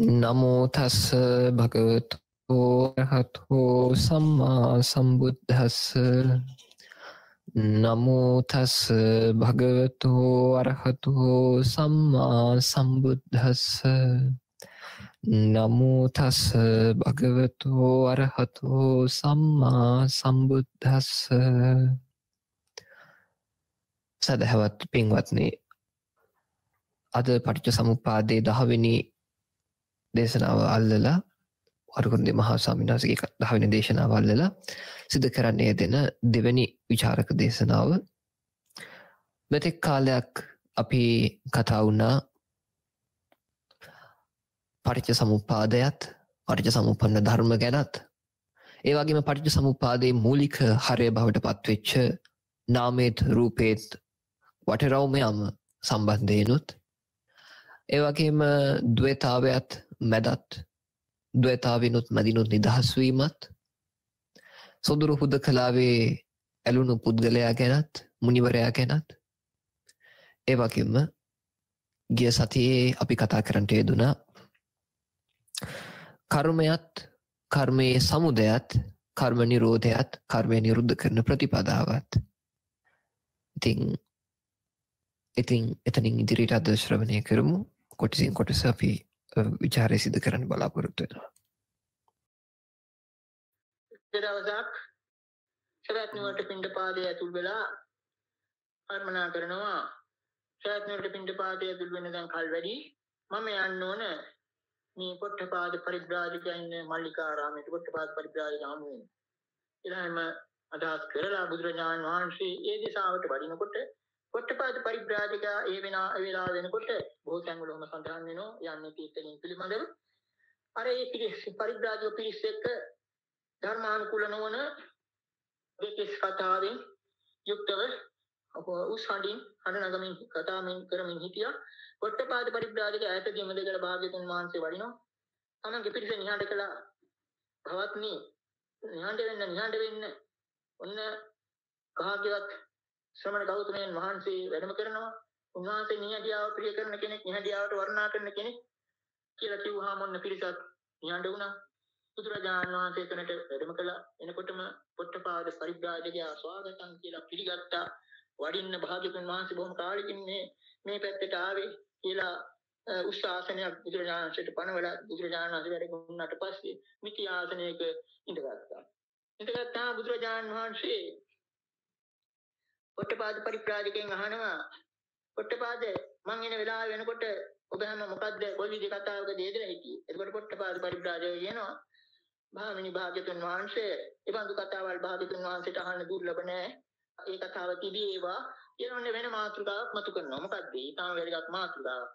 නමෝ තස්ස භගවතු අරහතෝ සම්මා සම්බුද්දස්ස නමෝ තස්ස භගවතු අරහතෝ සම්මා සම්බුද්දස්ස නමෝ තස්ස භගවතු අරහතෝ සම්මා සම්බුද්දස්ස. සදහවත් පින්වත්නි, අද පටිච්ච සමුප්පාදයේ 10 වෙනි දේශනාව අල්ලලා වරුකුන්දේ මහා ස්වාමීන් වහන්සේගේ 10 වෙනි දේශනාව අල්ලලා සිදු කරන්නේ දෙන දෙවැනි විචාරක දේශනාව. මෙතෙක් කාලයක් අපි කතා වුණා පටිච්ච සමුප්පාදයත් පටිච්ච සමුප්පන්න ධර්ම ගැනත්, ඒ වගේම පටිච්ච සමුප්පාදයේ මූලික හරය බවට පත්වෙච්ච නාමේත් රූපේත් වටරවුමයම සම්බන්ධයෙන්ුත්, ඒ වගේම ද්වේතාවයත් මැදත් ද්වේතාවෙනුත් මැදිනුත් නිදහස් වීමත්, සොඳුරු හුදකලාවේ ඇලුණු පුද්ගලයා ගැනත් මුනිවරයා ගැනත්, ඒ වගේම ගිය සතියේ අපි කතා කරන්නට යෙදුණා කර්මයත් කර්මයේ සමුදයත් කර්ම නිරෝධයත් කර්මය නිරුද්ධ කරන ප්‍රතිපදාවත්. ඉතින් එතනින් ඉදිරියට අද ශ්‍රවණය කරමු. කොටසින් කොටස අපි විචාරය සිදු කරන්න බලාපොරොත්තු වෙනවා. දවසක් ශරත් නුවරට පිණ්ඩපාතය ඇතුල් වෙලා කර්මනා කරනවා. ශරත් නුවරට පිණ්ඩපාතය ඇතුල් වෙන දැන් කල් වැඩි, මම යන්න ඕන මේ පොට්ටපාද පරිබ්‍රාජකයන් මල්ලිකාරාමයට පොට්ටපාද පරිබ්‍රාජක හමු වෙන. ඊළඟම අදහස් කරලා බුදුරජාණන් වහන්සේ ඒ දිශාවට වඩිනකොට පොට්ටපාද පරිබ්‍රාජකයා ඒ වෙලාව වෙනකොට බොහෝ තැන්වලම සඳහන් වෙනවා යන්නේ තීර්ථකින් පිළිබඳව. අර ඒ පරිබ්‍රාජක පිරිස එක්ක ධර්මානුකූල නොවන දෙකස් කතාවෙන් යුක්තව උස්හඬින් හඬ නගමින් කතා කරමින් හිටියා. පොට්ටපාද පරිබ්‍රාජක ඈත ගෙමදෙකල භාග්‍යතුන් වහන්සේ වඩිනවා. තමන්ගේ පිරිස නිහඬ කළා. භවත්නි, නිහඬ වෙන්න ඔන්න භාග්‍යවත් ශ්‍රමණ ගෞතමයන් වහන්සේ වැඩම කරනවා. උන්වහන්සේ නිහඬියාව ප්‍රිය කරන කෙනෙක්, නිහඬියාවට වර්ණනා කරන කෙනෙක් කියලා කිව්වහම ඔන්න පිරිසක් නිහඬ වුණා. බුදුරජාණන් වහන්සේ කෙනෙක් වැඩම කළා. එනකොටම පොට්ටපාද පරිබ්‍රාජකයා ස්වාගතම් කියලා පිළිගත්තා. වඩින්න භාග්‍යතුන් වහන්සේ බොහොම කාලෙකින් මේ පැත්තට ආවේ කියලා උස්සාසනයක් බුදුරජාණන්සේට පනවලා බුදුරජාණන් වහන්සේ වැඩ ගුණාට පස්සේ මිත්‍ය ආසනයක ඉඳගත්තා. ඉඳගත්තා බුදුරජාණන් වහන්සේ පොට්ටපාද පරිබ්‍රාජකයන් අහනවා, පොට්ටපාද මං එන වෙලාව වෙනකොට ඔබ හැම මොකද්ද කොයි විදිහ කතාවකද යෙදලා හිටියේ? එතකොට පොට්ටපාද පරිබ්‍රාජකය කියනවා, භාමිනී භාග්‍යතුන් වහන්සේ එබඳු කතාවල් භාග්‍යතුන් වහන්සේට අහන්න දුර්ලභ නෑ. ඒ කතාව තිබී ඒවා කියනෝනේ වෙන මාතෘකාවක් මතු කරනවා. මොකද්ද? ඊටම වැදගත් මාතෘකාවක්.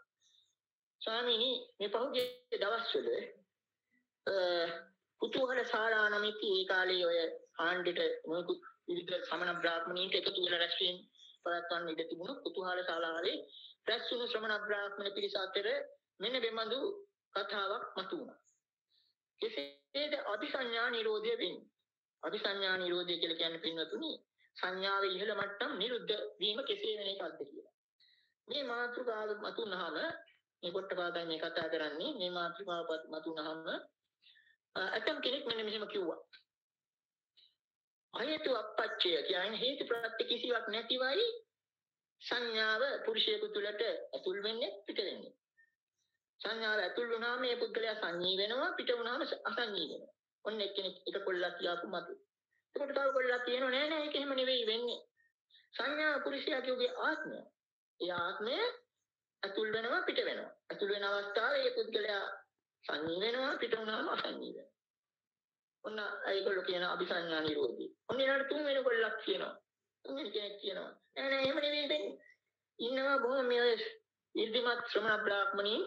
ස්වාමීනි, මේ පහුගිය දවස්වල කුතුහල ශාලා නමිති ඒ කාලේ ඔය ආණ්ඩෙට මොකුත් විවිධ සමන බ්‍රාහ්මණීන්ට එකතු වෙලා රැස්වීම පවත්වන්න ඉඩ තිබුණු කුතුහල ශාලාවේ රැස්වුණු ශ්‍රමණ බ්‍රාහ්මණ පිරිස අතර මෙන්න බෙමඳු කතාවක් මතු වුණා. කෙසේද අபிසඤ්ඤා නිරෝධය වෙන්නේ? අபிසඤ්ඤා නිරෝධය කියලා කියන්නේ පින්වතුනි, සංඥාවේ ඉහළ මට්ටම් නිරුද්ධ වීම කෙසේ වෙන එකක්ද කියලා. මේ මාතෘකාව මතුනහම මේ පොට්ටපාදයි මේ කතා කරන්නේ. මේ මාතෘකාව මතුනහම අතම් කෙනෙක් මෙන්න මෙහෙම කිව්වා. අයතු අපච්චය කියන්නේ හේතු ප්‍රත්‍ය කිසිවක් නැතිවයි සංඥාව පුරුෂයෙකු තුළට ඇතුල් වෙන්නේ පිට වෙන්නේ. සංඥාව ඇතුල් වුණාම මේ පුද්ගලයා සංඤී වෙනවා, පිට වුණාම අසංඤී වෙනවා. ඔන්න එක්කෙනෙක් එක කොල්ලක් කියාපු මත. ඒකට තව කොල්ලක් කියනවා නෑ නෑ ඒක එහෙම නෙවෙයි වෙන්නේ. සංඥා පුරුෂයාගේ ආත්මය. ඒ ආත්මය ඇතුල් වෙනවා, පිට වෙනවා. ඇතුල් වෙන අවස්ථාවේ මේ පුද්ගලයා සංඤී වෙනවා, පිට වුණාම අසංඤී වෙනවා. ඔන්න ඒගොල්ලෝ කියන අபிසඤ්ඤා නිරෝධී. ඔන්න ඊළඟ තුන්වෙනි කොල්ලක් කියනවා. තුන්වෙනි කෙනෙක් කියනවා නෑ නෑ එහෙම නෙවෙයි වෙන්නේ. ඉන්නවා බොහොම මේ ඉර්ධිමත් ශ්‍රමණ බ්‍රාහ්මණී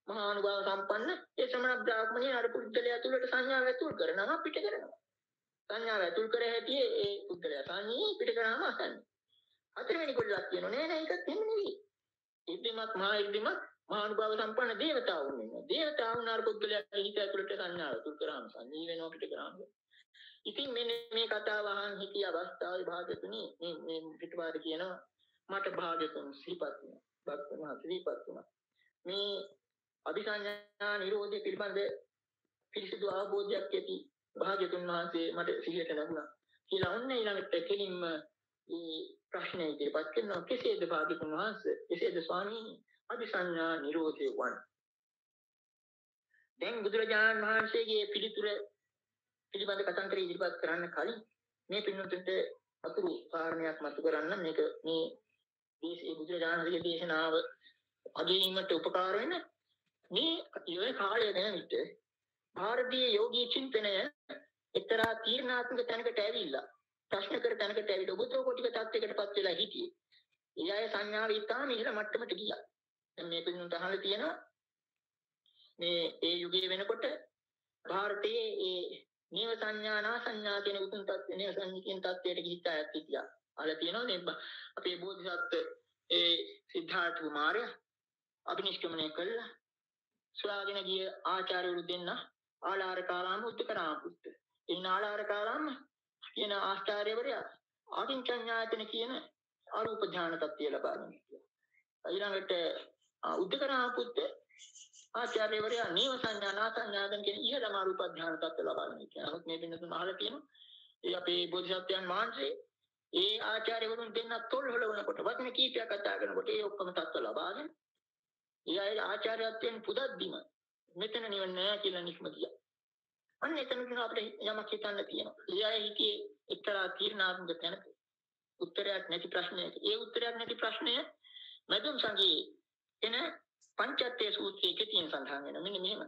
මහා අනුභව සම්පන්න ඒ ශ්‍රමණ බ්‍රාහ්මණී අර පුද්ගලයා තුළට සංඥාව ඇතුල් කරනවා, පිට කරනවා. සංඥාව ඇතුල් කර හැටි ඒ පුද්ගලයා සංඤී, පිට කරාම අසංඤී. හතරවෙනි කොල්ලක් කියනවා නෑ නෑ ඒකත් එහෙම නෙවෙයි. ඉර්ධිමත් මහා අනුභව සම්පන්න දේවතාවුන් ඉන්නවා. දේවතාවුන් අර පුද්ගලයාගේ හිත ඇතුළට සංඥාව ඇතුල් කරාම සංඤී වෙනවා, පිට කරාම. ඉතින් මේ කතාව අහන් හිටිය අවස්ථාවේ භාග්‍යතුනි මේ පිටුපාද කියනවා මට භාග්‍යතුන් සිහිපත් වුණා. භක්තමහා සිහිපත් වුණා. මේ අபிසඤ්ඤා නිරෝධය පිළිබඳ පිරිසිදු අවබෝධයක් ඇති භාග්‍යතුන් වහන්සේ මට සිහියට ලැබුණා. කියලා ඔන්න ඊළඟට කෙලින්ම මේ ප්‍රශ්නේ ඉදිරිපත් කරනවා. කෙසේද භාග්‍යතුන් වහන්සේ? කෙසේද ස්වාමීනි අபிසඤ්ඤා නිරෝධය වන්නේ? දැන් බුදුරජාණන් වහන්සේගේ පිළිතුර පිළිබඳ කතන්දර ඉදිරිපත් කරන්න කලින් මේ පින්නතුන්ට අතුරු කාරණයක් මතු කරන්න මේක මේ බුදුරජාණන් වහන්සේගේ දේශනාව අගීමට උපකාර වෙන මේ ඉවේ කාලය ගැන විට ಭಾರತೀಯ යෝගී චින්තනය එක්තරා තීර්ණාත්මක තැනකට ඇවිල්ලා ප්‍රශ්න කර තැනකට ඇවිල්ලා උගතෝ කොටික තත්යකටපත් වෙලා හිටියේ. ඒ අය සංඥාව ඉතාම ඉහළ මට්ටමට ගියා. දැන් මේ පිළිතුරු තහල තියෙනවා මේ ඒ යුගයේ වෙනකොට ಭಾರತයේ ඒ නේව සංඥා නා සංඥා කියන උතුම් තත්ත්ව නේව සංඥා කියන තත්ත්වයට ගිහිත් අයත් හිටියා. අහල තියෙනවා මේ අපේ බෝධිසත්ව ඒ සිද්ධාර්ථ කුමාරයා අභිනිෂ්ක්‍මණය කළා. සොයාගෙන ගිය ආචාර්යවරු දෙන්න ආලාරකාරාම උත්තකරාම පුත්ත. ඉන්න ආලාරකාරාම කියන ආචාර්යවරයා ආකින්චඤ්ඤායතන කියන අරූප ධාන තත්ත්වය ලබා ගන්නවා. ඊළඟට උත්තකරාම පුත්ත ආචාර්යවරයා නේව සංඥා නා සංඥාදන් කියන ඉහළම අරූප ධාන තත්ත්වය ලබා ගන්නවා. නමුත් මේ බින්දුතුන් අහලා තියෙනවා. ඒ අපේ බෝධිසත්වයන් වහන්සේ ඒ ආචාර්යවරුන් දෙන්න තොල් හොලවනකොට වචන කීපයක් කතා කරනකොට ඒ ඔක්කොම තත්ත්ව ලබාගෙන ඒ අය ආචාර්යත්වයෙන් පුදද්දිම මෙතන නිවන නෑ කියලා නික්ම ගියා. අන්න එතනදී අපිට යමක් හිතන්න තියෙනවා. ඒ අය හිතේ එක්තරා තීර්ණාත්මක තැනක උත්තරයක් නැති ප්‍රශ්නයක. ඒ උත්තරයක් නැති ප්‍රශ්නය මදුම් සංගී එන පංචත්තේ සූත්‍රයේ කෙටියෙන් සඳහන් වෙනවා. මෙන්න මෙහෙම.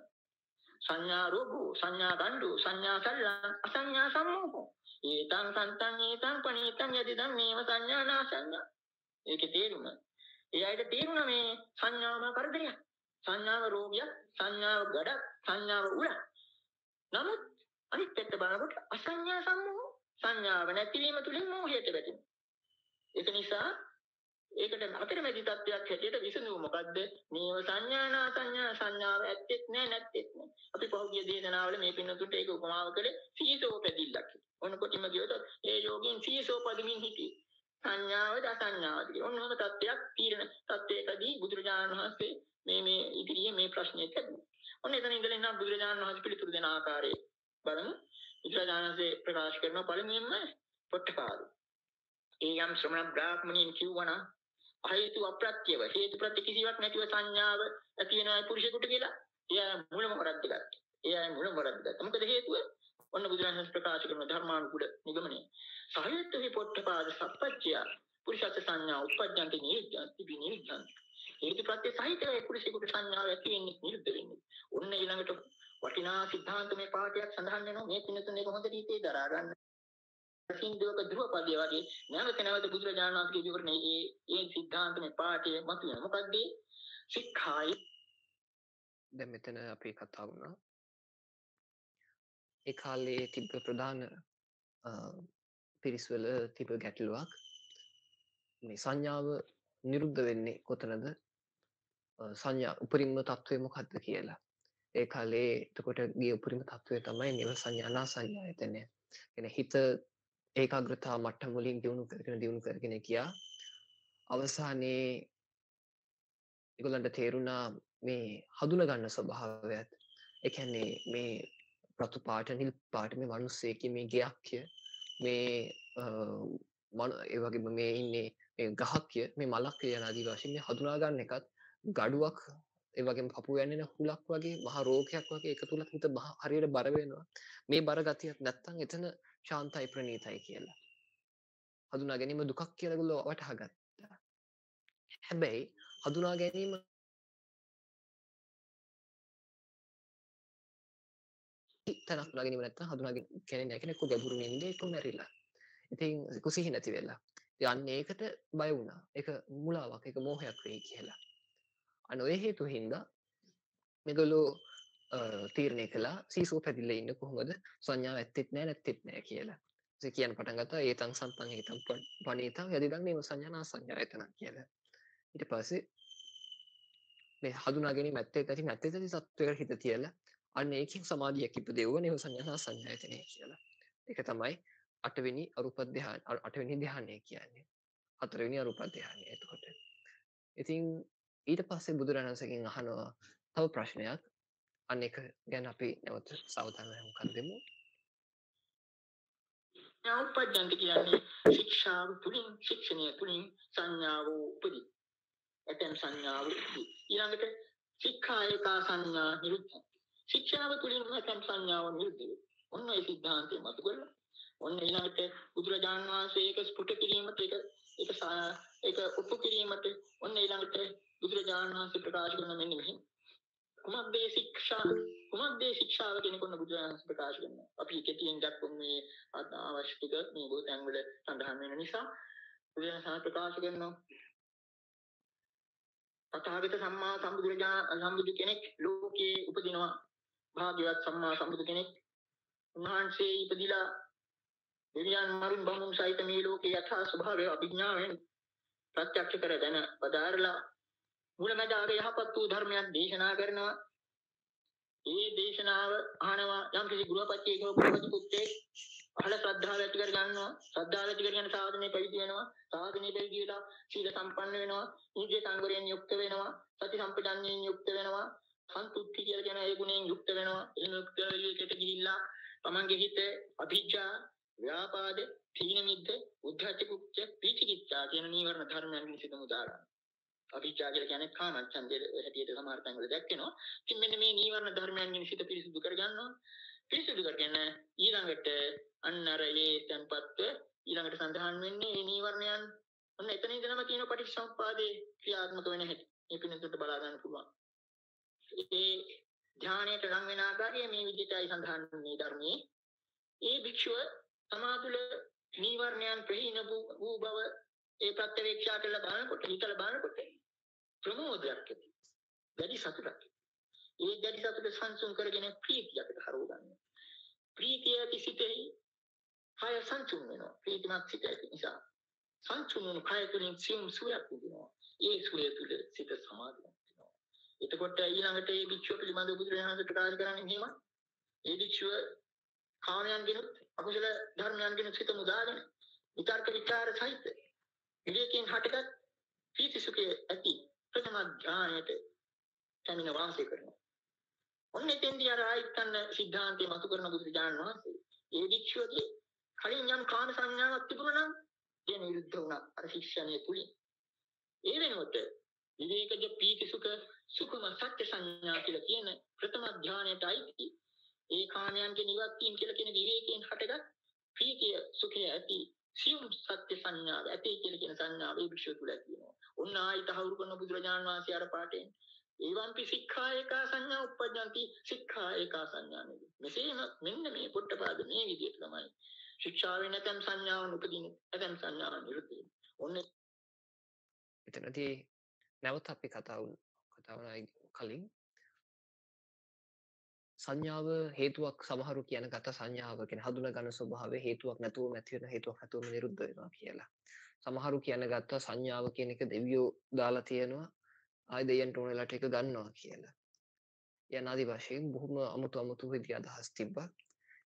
සංඥා රෝගෝ සංඥා ගණ්ඩෝ සංඥා සල්ලං අසංඥා සම්මෝහෝ ඒතං සන්තං ඒතං පණීතං යදිදං මේව සංඥා නා සංඥා. ඒකේ තේරුම ඒ අයට තේරුණා මේ සංඥාව කරදරයක්. සංඥාව රෝගයක්, සංඥාව ගඩක්, සංඥාව උලක්. නමුත් අනිත් පැත්ත බලනකොට අසංඥා සම්මෝහ සංඥාව නැතිවීම තුලින් මෝහයට වැටෙනවා. ඒක නිසා ඒකට අතරමැදි තත්ත්වයක් හැටියට විසඳුම මොකද්ද? මේව සංඥානා සංඥා සංඥාව ඇත්තෙත් නෑ නැත්තෙත් නෑ. අපි පහුගිය දේශනාවල මේ පින්නතුන්ට ඒක උපමාව කළේ සීසෝ පැදිල්ලක්. ඔන්න කොටිම කියොත් ඒ යෝගීන් සීසෝ පදමින් හිටියේ. සංඥාවද අසංඥාවද කියලා. ඔන්නෝම තත්ත්වයක් තීරණ තත්ත්වයකදී බුදුරජාණන් වහන්සේ මේ ඉදිරියේ මේ ප්‍රශ්නේ කළා. ඔන්න එතන ඉඳලා ඉන්න බුදුරජාණන් වහන්සේ පිළිතුරු දෙන ආකාරය බලමු. බුදුරජාණන් වහන්සේ ප්‍රකාශ කරන පළමුවෙන්ම පොට්ටපාද. ඒ යම් ශ්‍රමණ බ්‍රාහ්මණයින් කියවනා හේතු අප්‍රත්‍යව හේතු ප්‍රත්‍ය කිසිවක් නැතිව සංඥාව ඇති වෙනවා පුරුෂයෙකුට කියලා. එයා මුලම වරද්දගත්තා. එයා මුලම වරද්දගත්තා. මොකද හේතුව? ඔන්න බුදුරජාණන් වහන්සේ ප්‍රකාශ කරන ධර්මානුකූල නිගමනය. සහේතු පොට්ටපාද සප්පච්චය පුරුෂත් සංඥා උප්පජ්ජන්ති නිරුද්ධಂತಿ විනිරුද්ධಂತಿ. හේතු ප්‍රත්‍ය සහිතව පුරුෂයෙකුට සංඥාව ඇති වෙන්නේ නිරුද්ධ වෙන්නේ. ඔන්න ඊළඟට වටිනා සිද්ධාන්ත මේ පාඩයක් සඳහන් වෙනවා. මේ පින්නතුන් එක හොඳට හිතේ දරා ගන්න. සින්දුවක ධ්‍රුවපදයේ වගේ නැවත නැවත බුදුරජාණන් වහන්සේගේ විවරණයේ ඒ සිද්ධාන්ත මේ පාඩයේ මතුවෙන මොකද්ද? සික්ඛායි. දැන් මෙතන අපි කතා වුණා ඒ කාලේ තිබ්බ ප්‍රධාන පිරිස්වල තිබ ගැටලුවක් මේ සංඥාව නිරුද්ධ වෙන්නේ කොතනද? සංඥා උපරිම තත්ත්වය මොකක්ද කියලා. ඒ කාලේ එතකොට ගිය උපරිම තත්ත්වය තමයි නිව සංඥානා සංඥායතනය. කියන්නේ හිත ඒකාග්‍රතාව මට්ටම් වලින් දියුණු කරගෙන ගියා. අවසානයේ ඒගොල්ලන්ට තේරුණා මේ හඳුන ගන්න ස්වභාවයත්. ඒ කියන්නේ මේ රතු පාට නිල් පාට මේ මිනිස්සෙක්ගේ මේ ගෙයක්ය මේ ඒ වගේම මේ ඉන්නේ මේ ගහක්ය මේ මලක්ය යන ආදී වශයෙන් මේ හඳුනා ගන්න එකත් ගඩුවක් ඒ වගේම පපුව යන්නේ හුලක් වගේ මහා රෝගයක් වගේ එක තුලත් හිත හරියට බර වෙනවා. මේ බර ගතියක් නැත්තම් එතන ශාන්තයි ප්‍රණීතයි කියලා. හඳුනා ගැනීම දුකක් කියලා ඒගොල්ලෝ වටහා ගත්තා. හැබැයි හඳුනා ගැනීම තනක් හඳුනා ගැනීම නැත්තම් හඳුනා ගැනීම නැහැ කෙනෙක් ගැඹුරු නින්දේ එක්ක මැරිලා. ඉතින් කුසිහි නැති වෙලා. ඉතින් අන්න ඒකට බය වුණා. ඒක මුලාවක්, ඒක මෝහයක් වෙයි කියලා. අන්න ඔය හේතු හින්දා මේගොල්ලෝ තීරණය කළා සීසෝ පැදිලා ඉන්න කොහොමද සංඥාව ඇත්තෙත් නැහැ නැත්තෙත් නැහැ කියලා. ඉතින් කියන්න පටන් ගත්තා ඒතං සන්තං ඒතං පණීතං යදිදං නේව සංඥානා සංඥායතන කියලා. ඊට පස්සේ මේ හඳුනා ගැනීම ඇත්තේ නැති සත්වයකට හිත තියලා අන්න ඒකෙන් සමාධියක් ඉපදෙවුව නේව සංඥානා සංඥායතනය කියලා. ඒක තමයි 8 වෙනි අරූප ධ්‍යාන 8 වෙනි ධ්‍යානය කියන්නේ. 4 වෙනි අරූප ධ්‍යානය එතකොට. ඉතින් ඊට පස්සේ බුදුරණන්සේගෙන් අහනවා තව ප්‍රශ්නයක් අන්න එක ගැන අපි නැවත සාවධානව දෙමු. උපජ්ජන්ති කියන්නේ ශික්ෂාව තුලින් ශික්ෂණය තුලින් සංඥාව උපදී. ඇතැම් සංඥාව උපදී. ඊළඟට සික්ඛායකා සංඥා නිරුද්ධ. ශික්ෂාව තුලින් ඇතැම් සංඥාව නිරුද්ධ. ඔන්න ඒ સિદ્ધාන්තය මත කරලා. ඔන්න ඊළඟට බුදුරජාණන් වහන්සේ ඒක ස්පුට කිරීමට ඒක උපු කිරීමට ඔන්න ඊළඟට බුදුරජාණන් වහන්සේ ප්‍රකාශ කරන මෙන්න මෙහෙම. කුමක්දේ ශික්ෂාව කියන කොන්න බුදුරජාණන් වහන්සේ ප්‍රකාශ කරනවා. අපි කෙටියෙන් දක්වමු මේ අවශ්‍ය ටික මේ බොතැන් වල සඳහන් වෙන නිසා බුදුරජාණන් වහන්සේ ප්‍රකාශ කරනවා. තථාගත සම්මා සම්බුදු කෙනෙක් ලෝකයේ උපදිනවා. භාග්‍යවත් සම්මා සම්බුදු කෙනෙක් උන්වහන්සේ ඉපදිලා දෙවියන් මරුන් බමුණු සහිත මේ ලෝකයේ යථා ස්වභාවය අභිඥාවෙන් ප්‍රත්‍යක්ෂ කරගෙන පදාරලා මුලමදාගේ යහපත් වූ ධර්මයක් දේශනා කරනවා. ඒ දේශනාව අහනවා යම් කිසි ගෘහපතියෙක් ගෘහපති පුත්‍රයෙක් අහලා ශ්‍රද්ධාව ඇති කර ගන්නවා. ශ්‍රද්ධාව ඇති කරගෙන සාධනේ පැවිදි වෙනවා. සාධනේ පැවිදි වෙලා සීල සම්පන්න වෙනවා. ඉන්ද්‍රිය සංවරයෙන් යුක්ත වෙනවා. සති සම්පජාඤ්ඤයෙන් යුක්ත වෙනවා. සන්තුට්ඨි කියලා කියන ඒ ගුණයෙන් යුක්ත වෙනවා. එහෙම යුක්ත වෙලෙකට ගිහිල්ලා තමන්ගේ හිත අභිජ්ජා, ව්‍යාපාද, තීන මිද්ද, උද්ධච්ච කුච්ච, පීචිකිච්ඡා කියන නීවරණ ධර්මයන්ගෙන් සිත මුදා ගන්න. අභිජ්ජා කියලා කියන්නේ කාමච්ඡන්දයේ හැටියට සමහර තැන්වල දැක්වෙනවා. ඉතින් මෙන්න මේ නීවරණ ධර්මයන්ගෙන් සිත පිරිසිදු කර ගන්නවා. පිරිසිදු කරගෙන ඊළඟට අන්නර ඒ tempatව ඊළඟට සඳහන් වෙන්නේ මේ නීවරණයන් ඔන්න එතන ඉඳලම කියන පටිච්චසමුප්පාදේ ක්‍රියාත්මක වෙන හැටි. මේ පිළිතුරට බලා ගන්න පුළුවන්. ඒ ධානයට ලං වෙන ආකාරය මේ විදිහටයි සඳහන් වෙන්නේ ධර්මයේ. ඒ භික්ෂුව සමාතුල නීවරණයන් ප්‍රහීන වූ බව ඒ ප්‍රත්‍යවේක්ෂා කළ බලනකොට හිතලා බලනකොට ප්‍රමෝදයක් ඇති. වැඩි සතුටක් ඇති. ඒ වැඩි සතුට සංසුන් කරගෙන ප්‍රීතියකට හරව ගන්නවා. ප්‍රීතිය කිසිතේ කය සංසුන් වෙනවා. ප්‍රීතිමත් සිත ඇති නිසා සංසුන් වූ කය තුළින් සියුම් සුවයක් විඳිනවා. ඒ සුවය තුළ සිත සමාධියක් වෙනවා. එතකොට ඊළඟට මේ භික්ෂුව පිළිබඳව බුදුරජාණන් ප්‍රකාශ කරන්නේ මෙහෙමයි. ඒ භික්ෂුව කාමයන්ගෙන් අකුසල ධර්මයන්ගෙන් සිත මුදාගෙන විතර්ක විචාර සහිත විවේකයෙන් හටගත් ප්‍රීති සුඛයේ ඇති ප්‍රථම ඥානයට සමින වාසය කරනවා. ඔන්න එතෙන්දී අර ආයතන සිද්ධාන්තයේ මතු කරන බුදුරජාණන් වහන්සේ ඒ වික්ෂුවගේ කලින් යම් කාම සංඥාවක් තිබුණා නම් ඒ නිරුද්ධ වුණා අර ශික්ෂණය තුලින්. ඒ වෙනුවට විවේකජ ප්‍රීති සුඛ සුඛම සත්‍ය සංඥා කියලා කියන ප්‍රථම ඥානයට අයිති ඒ කාමයන්ගේ නිවර්තියෙන් කියලා කියන විවේකයෙන් හටගත් ප්‍රීතිය සුඛය ඇති සියුම් සත්‍ය සංඥාව ඇති කියලා කියන සංඥාව ඒ වික්ෂුව තුල තියෙනවා. ඔන්න ආයිත හවුරු කරන බුදුරජාණන් වහන්සේ අර පාඩයෙන් ඒවම්පි සික්ඛායකා සංඥා උප්පජ්ජಂತಿ සික්ඛායකා සංඥා නෙවි. මෙසේම මෙන්න මේ පොට්ටපාද මේ විදිහට තමයි ශික්ෂාවේ නැතම් සංඥාවන් උපදින්නේ. නැතම් සංඥාවන් නිරුද්ධ වෙන්නේ. ඔන්න එතනදී නැවත අපි කතා වුණා කලින් සංඥාව හේතුවක් සමහරු කියන ගත සංඥාව කියන හඳුනා ගන්න ස්වභාවය හේතුවක් නැතුවම ඇති වෙන හේතුවක් නැතුවම නිරුද්ධ වෙනවා කියලා. සමහරු කියන ගත්ත සංඥාව කියන එක දෙවියෝ දාලා තියෙනවා. ආයි දෙයයන්ට ඕන වෙලාවට ඒක ගන්නවා කියලා. යන ආදි වශයෙන් බොහොම අමුතු විදිහ අදහස් තිබ්බා.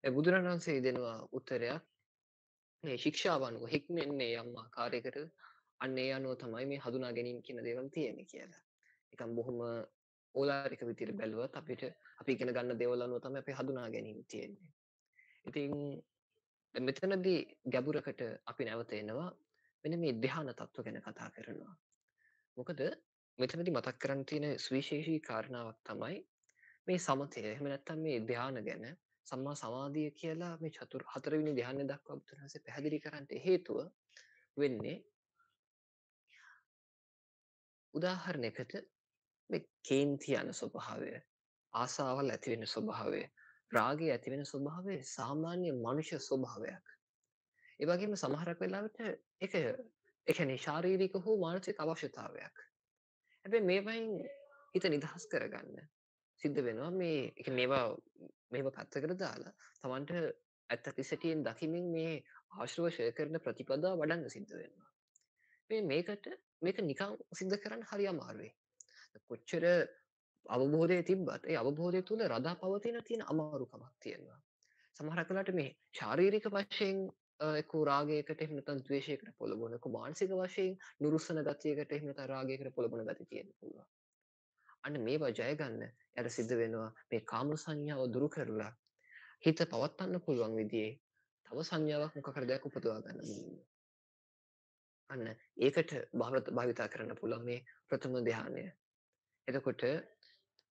ඒ බුදුරණන් වහන්සේ දෙනවා උත්තරයක් මේ ශික්ෂාව අනුව හික්මෙන්නේ යම් ආකාරයකට අන්න ඒ අනුව තමයි මේ හඳුනා ගැනීම කියන දේවල් තියෙන්නේ කියලා. නිකන් බොහොම ඕලාරික විදිහට බැලුවත් අපිට අපි ඉගෙන ගන්න දේවල් අනුව තමයි අපි හඳුනා ගැනීම තියෙන්නේ. ඉතින් මෙතනදී ගැඹුරකට අපි නැවත එනවා මෙන්න මේ ධ්‍යාන තත්ත්ව ගැන කතා කරනවා. මොකද මෙතනදී මතක් කරන්න තියෙන සුවිශේෂී කාරණාවක් තමයි මේ සමතය එහෙම නැත්නම් මේ ධ්‍යාන ගැන සම්මා සමාධිය කියලා මේ හතරවෙනි ධ්‍යානය දක්වා බුදුරජාණන්සේ පැහැදිලි කරන්නට හේතුව වෙන්නේ උදාහරණයකට මේ කේන්ති යන ස්වභාවය ආසාවල් ඇති වෙන ස්වභාවය රාගය ඇති වෙන ස්වභාවය සාමාන්‍ය මනුෂ්‍ය ස්වභාවයක්. ඒ වගේම සමහරක් වෙලාවට ඒක ඒ කියන්නේ ශාරීරික හෝ මානසික අවශ්‍යතාවයක්. හැබැයි මේවයින් හිත නිදහස් කරගන්න සිද්ධ වෙනවා මේ ඒ කියන්නේ මේවා පැත්තකට දාලා Tamanට ඇත්ත තිසටියෙන් දකිමින් මේ ආශ්‍රව ෂය කරන ප්‍රතිපදාව වඩන්න සිද්ධ වෙනවා. මේක නිකන් සිද්ධ කරන්න හරි අමාරුයි. කොච්චර අවබෝධය තිබ්බත් ඒ අවබෝධය තුළ රඳා පවතින තියෙන අමාරුකමක් තියෙනවා. සමහරක් වෙලාවට මේ ශාරීරික වශයෙන් එක්ක රාගයකට එහෙම නැත්නම් ද්වේෂයකට පොළඹවන එක්ක මානසික වශයෙන් නුරුස්සන ගතියකට එහෙම නැත්නම් රාගයකට පොළඹවන ගතිය තියෙන්න පුළුවන්. අන්න මේවා ජය ගන්න යට සිද්ධ වෙනවා මේ කාම සංඥාව දුරු කරලා හිත පවත්වන්න පුළුවන් විදිහේ තව සංඥාවක් මොකක් හරි දෙයක් උපදවා ගන්න මුලින්ම. අන්න ඒකට භාවිතා කරන්න පුළුවන් මේ ප්‍රථම ධානය.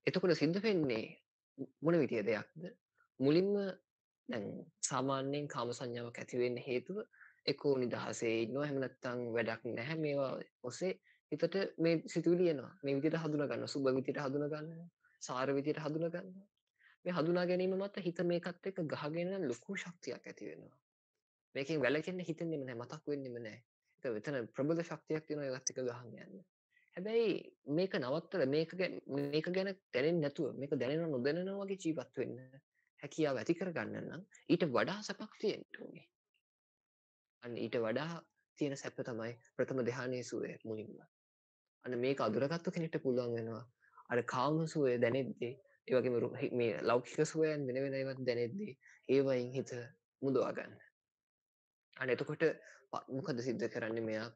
එතකොට සිද්ධ වෙන්නේ මොන විදිය දෙයක්ද? මුලින්ම දැන් සාමාන්‍යයෙන් කාම සංඥාවක් ඇති වෙන්න හේතුව එක්කෝ නිදහසේ ඉන්නවා එහෙම නැත්නම් වැඩක් නැහැ මේවා ඔස්සේ හිතට මේ සිතුවිලි එනවා. මේ විදිහට හඳුනා ගන්නවා. සුබ විදිහට හඳුනා ගන්නවා. සාර විදිහට හඳුනා ගන්නවා. මේ හඳුනා ගැනීම මත හිත මේකත් එක්ක ගහගෙන ලොකු ශක්තියක් ඇති වෙනවා. මේකෙන් වැළකෙන්න හිතෙන්නෙම නැහැ, මතක් වෙන්නෙම නැහැ. ඒක වෙතන ප්‍රබල ශක්තියක් තියෙනවා ඒවත් එක්ක ගහන් යන්න. හැබැයි මේක නවත්තලා මේක ගැන දැනෙන්නේ නැතුව මේක දැනෙනව නොදැනෙනවා වගේ ජීවත් වෙන්න හැකියාව ඇති කරගන්න නම් ඊට වඩා සැපක් තියෙන්න ඕනේ. අන්න ඊට වඩා තියෙන සැප තමයි ප්‍රථම ධානයේ සුවය මුලින්ම. අන්න මේක අඳුරගත්තු කෙනෙක්ට පුළුවන් වෙනවා අර කාම සුවය දැනෙද්දී ඒ වගේම මේ ලෞකික සුවයන් වෙන වෙන ඒවාත් දැනෙද්දී ඒවයින් හිත මුදවා ගන්න. අන්න එතකොට මොකද සිද්ධ කරන්නේ මෙයා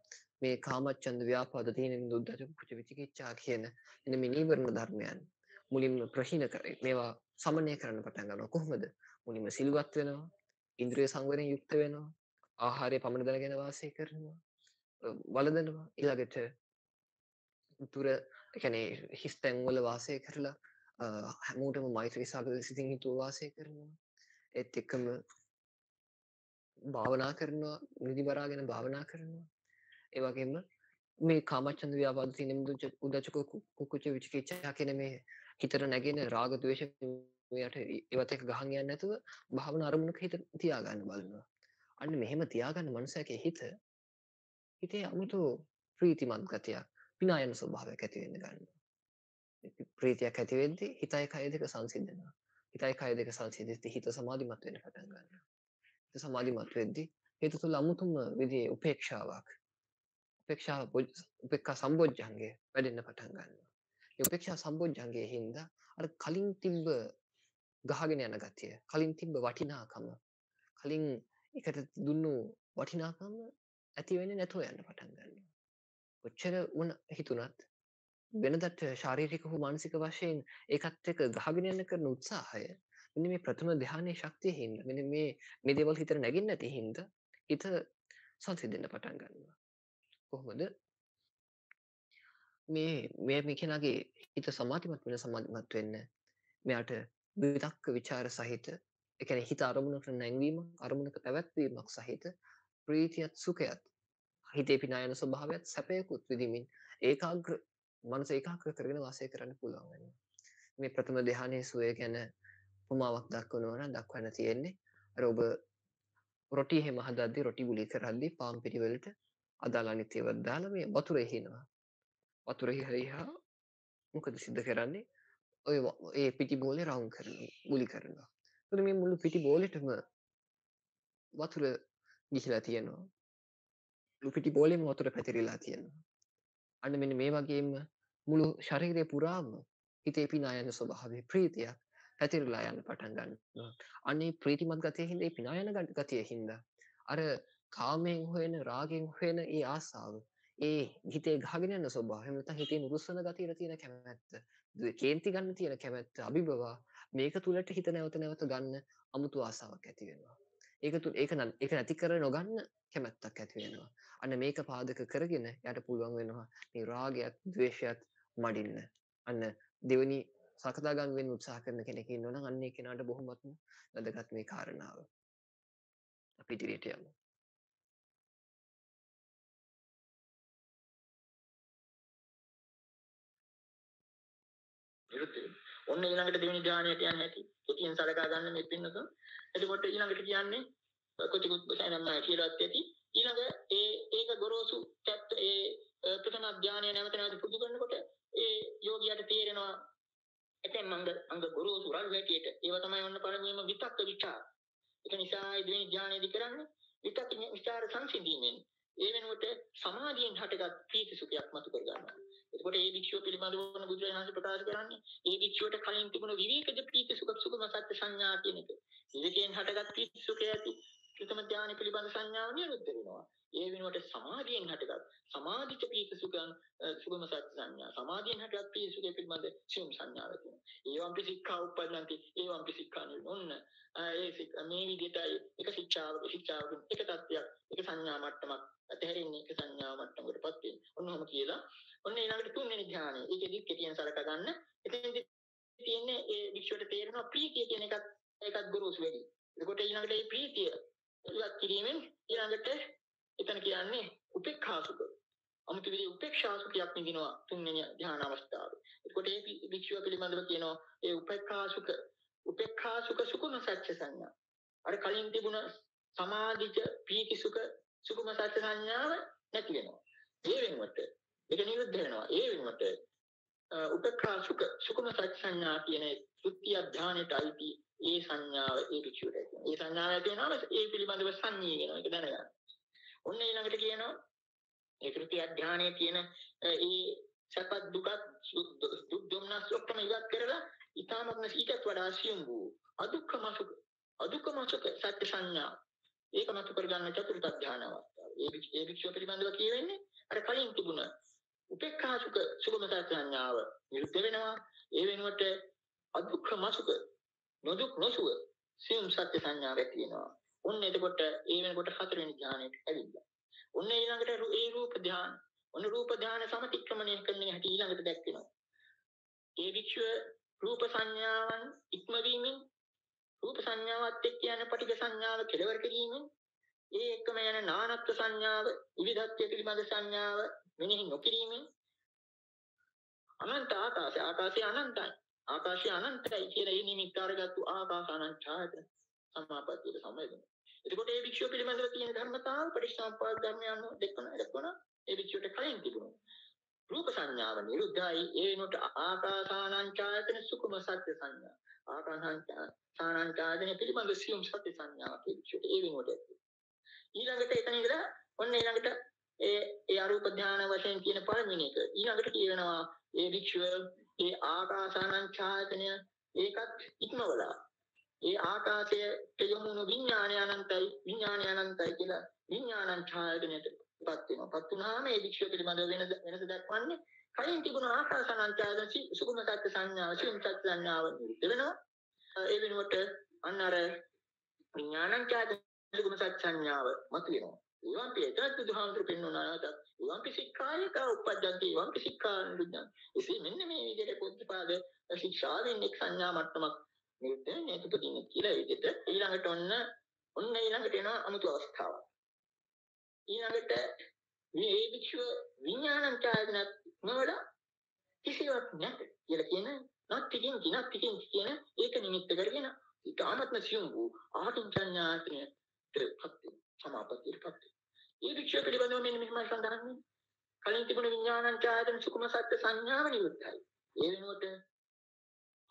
මේ කාමච්ඡන්ද ව්‍යාපාද තීන මිද්ද උද්ධච්ච කුච්ච විචිකිච්ඡා කියන මෙන්න මේ නීවරණ ධර්මයන් මුලින්ම ප්‍රහීන කරේ මේවා සමනය කරන්න පටන් ගන්නවා කොහොමද මුලින්ම සිල්වත් වෙනවා ඉන්ද්‍රිය සංවරයෙන් යුක්ත වෙනවා ආහාරය පමණ දැනගෙන වාසය කරනවා වළඳනවා ඊළඟට තුර කියන්නේ හිස් තැන් වල වාසය කරලා හැමෝටම මෛත්‍රී සාගර සිතින් හිතුව වාසය කරනවා ඒත් එක්කම භාවනා කරනවා නිදි බරාගෙන භාවනා කරනවා ඒ වගේම මේ කාමච්ඡන්ද ව්‍යාපාද තීන මිද්ද උද්ධච්ච කුච්ච විචිකිච්ඡා කියන මේ හිතට නැගෙන රාග ద్వේෂ මේවට ඒවත් එක ගහන් යන්නේ නැතුව භාවනා අරමුණක හිත තියාගන්න බලනවා. අන්න මෙහෙම තියාගන්න මනුස්සයාගේ හිතේ 아무තු ප්‍රීතිමත් ගතියක් විනායන ස්වභාවයක් ඇති වෙන්න ගන්නවා. ප්‍රීතියක් ඇති වෙද්දී හිතයි කය දෙක සංසිඳනවා. හිතයි කය දෙක සංසිඳෙද්දී හිත සමාධිමත් වෙන්න පටන් ගන්නවා. හිත සමාධිමත් වෙද්දී හිත තුළ අමුතුම විදිහේ උපේක්ෂාවක් උපේක්ෂා සම්බොජ්ජංගය වැඩෙන්න පටන් ගන්නවා. ඒ උපේක්ෂා සම්බොජ්ජංගයේ හින්දා අර කලින් තිබ්බ ගහගෙන යන ගතිය, කලින් තිබ්බ වටිනාකම, කලින් එකට දුන්නු වටිනාකම ඇති වෙන්නේ නැතුව යන්න පටන් ගන්නවා. කොච්චර වුණ හිතුණත් වෙනදට ශාරීරික හෝ මානසික වශයෙන් ඒකත් එක්ක ගහගෙන යන්න කරන උත්සාහය මෙන්න මේ ප්‍රථම ධානයේ ශක්තිය හින්දා මෙන්න මේ දේවල් හිතට නැගෙන්නේ නැති හින්දා හිත සංසිඳෙන්න පටන් ගන්නවා. කොහොමද මේ කෙනාගේ හිත සමාධිමත් වෙන්න මෙයාට විතක්ක ਵਿਚාර සහිත ඒ කියන්නේ හිත අරමුණකට නැංවීම අරමුණක පැවැත්වීමක් සහිත ප්‍රීතියත් සුඛයත් හිතේ පිනායන ස්වභාවයත් සැපයකුත් විදිමින් මනස ඒකාග්‍ර කරගෙන වාසය කරන්න පුළුවන් වෙනවා. මේ ප්‍රථම ධානයේ සුවය ගැන උපමාවක් දක්වනවා නම් දක්වන්න තියෙන්නේ අර ඔබ රොටි හැම හදද්දී රොටි ගුලි කරද්දී පාන් පිටි වලට අදාළ අනිත් ඒවා දාලා මේ වතුර එහිනවා. වතුර හිහා මොකද සිද්ධ කරන්නේ? ඔය ඒ පිටි බෝලේ රවුම් කරනවා, ගුලි කරනවා. එතකොට මේ මුළු පිටි බෝලෙටම වතුර ගිහිලා තියෙනවා. මුළු පිටි බෝලෙම වතුර පැතිරිලා තියෙනවා. අන්න මෙන්න මේ වගේම මුළු ශරීරය පුරාම හිතේ පිනා යන ස්වභාවයේ ප්‍රීතිය පැතිරලා යන්න පටන් ගන්නවා. අනේ ප්‍රීතිමත් ගතිය හින්දා ඒ පිනා යන ගතිය හින්දා අර කාමයෙන් හොයන රාගයෙන් හොයන ඒ ආසාව ඒ හිතේ ගහගෙන යන ස්වභාවය නැත්නම් හිතේ නුරුස්සන ගතියට තියෙන කැමැත්ත කේන්ති ගන්න තියෙන කැමැත්ත අභිබවා මේක තුලට හිත නැවත නැවත ගන්න අමුතු ආසාවක් ඇති වෙනවා. ඒක නැති කර නොගන්න කැමැත්තක් ඇති වෙනවා. අන්න මේක පාදක කරගෙන යාට පුළුවන් වෙනවා මේ රාගයත් ද්වේෂයත් මඩින්න. අන්න දෙවෙනි සකදාගාමී වෙන්න උත්සාහ කරන කෙනෙක් ඉන්නවා නම් අන්න ඒ කෙනාට බොහොමත්ම වැදගත් මේ කාරණාව. අපි ඉදිරියට යමු. ඔන්න ඊළඟට දෙවෙනි ධානයට යන්නේ නැති. කෙටියෙන් සලකා ගන්න මේ පින්නක. එතකොට ඊළඟට කියන්නේ කොටිකුත් බසනම කියලාත් ඇති. ඊළඟ ඒක ගොරෝසු පැත්ත ප්‍රථම ධානය නැවත නැවත පුදු කරනකොට ඒ යෝගියාට තේරෙනවා එතෙන් අංග ගොරෝසු රල් වැටියට ඒව තමයි ඔන්න පළමුවෙන්ම විතක්ක විචාර. ඒක නිසා දෙවෙනි ධානයේදී කරන්නේ විතක්ක විචාර සංසිඳීමෙන්. ඒ වෙනුවට සමාධියෙන් හටගත් ප්‍රීති සුඛයක් මතු කර ගන්නවා. එතකොට මේ වික්ෂුව පිළිබඳව වන බුදුරජාණන් වහන්සේ ප්‍රකාශ කරන්නේ මේ වික්ෂුවට කලින් තිබුණු විවේකජ ප්‍රීති සුඛ සුඛම සත්‍ය සංඥා කියන එක. විවේකයෙන් හටගත් ප්‍රීති සුඛය ඇති ප්‍රථම ධානය පිළිබඳ සංඥාව නිරුද්ධ වෙනවා. ඒ වෙනුවට සමාධියෙන් හටගත් සමාධිත පීත සුඛං සුගම සත්‍ය සංඥා. සමාධියෙන් හටගත් පීත සුඛය පිළිබඳ සියුම් සංඥාව තියෙනවා. ඒවම්පි සික්ඛා උප්පන්නන්ති ඒවම්පි සික්ඛා නිරෝධ. මේ විදිහටයි එක ශික්ෂාවකින් එක තත්ත්වයක් එක සංඥා මට්ටමක් අතහැරින්නේ එක සංඥා මට්ටමකටපත් වෙන්නේ. ඔන්නෝම කියලා. ඔන්න ඊළඟට තුන්වෙනි ධානය. ඒකෙදි කෙටියෙන් සලක ගන්න. එතෙන්දි තියෙන්නේ ඒ විශ්වයට තේරෙනවා ප්‍රීතිය කියන එකත් ගුරුස් වෙයි. එතකොට ඊළඟට මේ ප්‍රීතිය ඉවත් කිරීමෙන් ඊළඟට එතන කියන්නේ උපේක්ඛා සුඛ. අමුතු විදිහේ උපේක්ෂා සුඛයක් විඳිනවා තුන්වෙනි ධ්‍යාන අවස්ථාවේ. එතකොට මේ වික්ෂුව පිළිබඳව කියනවා ඒ උපේක්ඛා සුඛ සුකුම සත්‍ය සංඥා. අර කලින් තිබුණ සමාධිජ ප්‍රීති සුඛ සුකුම සත්‍ය සංඥාව නැති වෙනවා. ඒ වෙනුවට ඒක නිරුද්ධ වෙනවා. ඒ වෙනුවට උපේක්ඛා සුඛ සුකුම සත්‍ය සංඥා කියන ත්‍ෘත්‍ය ධ්‍යානයට අයිති ඒ සංඥාව ඒ වික්ෂුවට ඇති වෙනවා. ඒ සංඥාව ඇති වෙනවා ඒ පිළිබඳව සංඤී වෙනවා. ඒක දැනගන්න. ඔන්න ඊළඟට කියනවා ඒ ත්‍ෘත්‍ය ධ්‍යානයේ තියෙන ඒ සැප දුක දුක් දුම්නස් ඔක්කොම ඉවත් කරලා ඊටමත්ම සීකත් වඩා සියුම් වූ අදුක්ඛම සුඛ සත්‍ය සංඥා ඒක මත කරගන්න චතුර්ථ ධ්‍යාන අවස්ථාව. ඒ වික්ෂුව පිළිබඳව කියවෙන්නේ අර කලින් තිබුණ උපේක්ඛා සුඛ සුගම සත්‍ය සංඥාව නිරුද්ධ වෙනවා. ඒ වෙනුවට අදුක්ඛම සුඛ නොදුක් නොසුව සියුම් සත්‍ය සංඥාව ඇති වෙනවා. ඔන්න එතකොට ඒ වෙනකොට හතරවෙනි ධ්‍යානයට ඇවිල්ලා. ඔන්න ඊළඟට ඒ රූප ධ්‍යාන. ඔන්න රූප ධ්‍යාන සමතික්‍රමණය කරන හැටි ඊළඟට දැක්වෙනවා. ඒ වික්ෂුව රූප සංඥාවන් ඉක්මවීමෙන් රූප සංඥාවත් එක්ක යන පටිඝ සංඥාව කෙලවර කිරීමෙන් ඒ එක්කම යන නානත්ව සංඥාව විවිධත්වය පිළිබඳ සංඥාව මෙනෙහි නොකිරීමෙන් අනන්ත ආකාශය අනන්තයි. ආකාශය අනන්තයි කියලා ඒ නිමිත්ත අරගත්තු ආකාශ අනන්ත ඡායතන සමාපත්තියට සමවැදෙනවා. එතකොට මේ වික්ෂුව පිළිබඳව තියෙන ධර්මතාව පටිච්චසමුප්පාද ධර්මය අනුව දෙකන ඒ වික්ෂුවට කලින් තිබුණා. රූප සංඥාව නිරුද්ධයි. ඒ වෙනුවට ආකාසානං ඡායතන සුකුම සත්‍ය සංඥා. ආකාසානං ඡායතන පිළිබඳ සියුම් සත්‍ය සංඥාවක් ඒ වික්ෂුවට ඒ වෙනුවට. ඊළඟට එතන ඉඳලා ඔන්න ඊළඟට ඒ අරූප ධානය වශයෙන් කියන පළවෙනි එක. ඊළඟට කියනවා ඒ වික්ෂුව ඒ ආකාසානං ඡායතනය ඒකත් ඉක්මවලා ඒ ආකාශයේ යමුණු විඥානය අනන්තයි කියලා විඥානං ඡායතනයට පත් වෙනවා. පත් වුණාම මේ වික්ෂුව පිළිබඳව වෙනස දක්වන්නේ කලින් තිබුණු ආකාසානං ඡායතන සුකුම සත්‍ය සංඥාව සියුම් සත්‍ය සංඥාව නිරුද්ධ වෙනවා. ඒ වෙනුවට අන්න අර විඥානං ඡායතන සුකුම සත්‍ය සංඥාව මතුවෙනවා. ඒවම්පි එතනත් බුදුහාමුදුරු පෙන්වනවා නැවත ඒවම්පි සික්ඛායක උපජ්ජන්ති ඒවම්පි සික්ඛා නිරුද්ධං. එසේ මෙන්න මේ විදිහට පොත්පාද ශික්ෂාවෙන් එක් සංඥා මට්ටමක් නිරුද්ධ වෙන්නේ උපදින කියලා විදිහට ඊළඟට ඔන්න ඊළඟට එනවා අමුතු අවස්ථාවක්. ඊළඟට මේ වික්ෂුව විඥානං ඡායතන නවල කිසිවක් නැත කියලා කියන නැත්තිකින් කියන ඒක නිමිත්ත කරගෙන ඊටාත්ම සියුම් වූ ආකින්චඤ්ඤායතනයටපත් සමාපත්තියටපත්. මේ වික්ෂුව පිළිබඳව මෙන්න මෙහෙමයි සඳහන් වෙන්නේ. කලින් තිබුණ විඥානං ඡායතන සුකුම සත්‍ය සංඥාව නිරුද්ධයි. ඒ වෙනුවට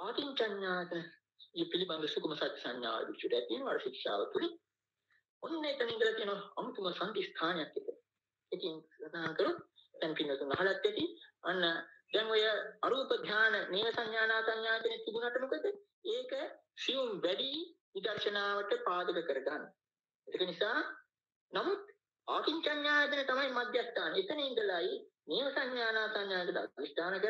ආකින්චඤ්ඤායතන මේ පිළිබඳ සුකුම සත්‍ය සංඥාව වික්ෂුවට ඇතිවෙන ශික්ෂාව තුළ ඔන්න එතන ඉඳලා තියෙන අමුතුම සංදිස්ථානයක් එක. ඉතින් සඳහන් කරොත් දැන් පින්නතුන් අහලත් ඇති අන්න දැන් ඔය අරූප ධාන නේව සංඥානා සංඥා කියන තිබුණාට මොකද? ඒක සියුම් වැඩි විදර්ශනාවට පාදක කරගන්න. ඒක නිසා නමුත් ආකින්චඤ්ඤායතන තමයි මධ්‍යස්ථාන. එතන ඉඳලායි නේව සංඥානා සංඥාකට අධිෂ්ඨාන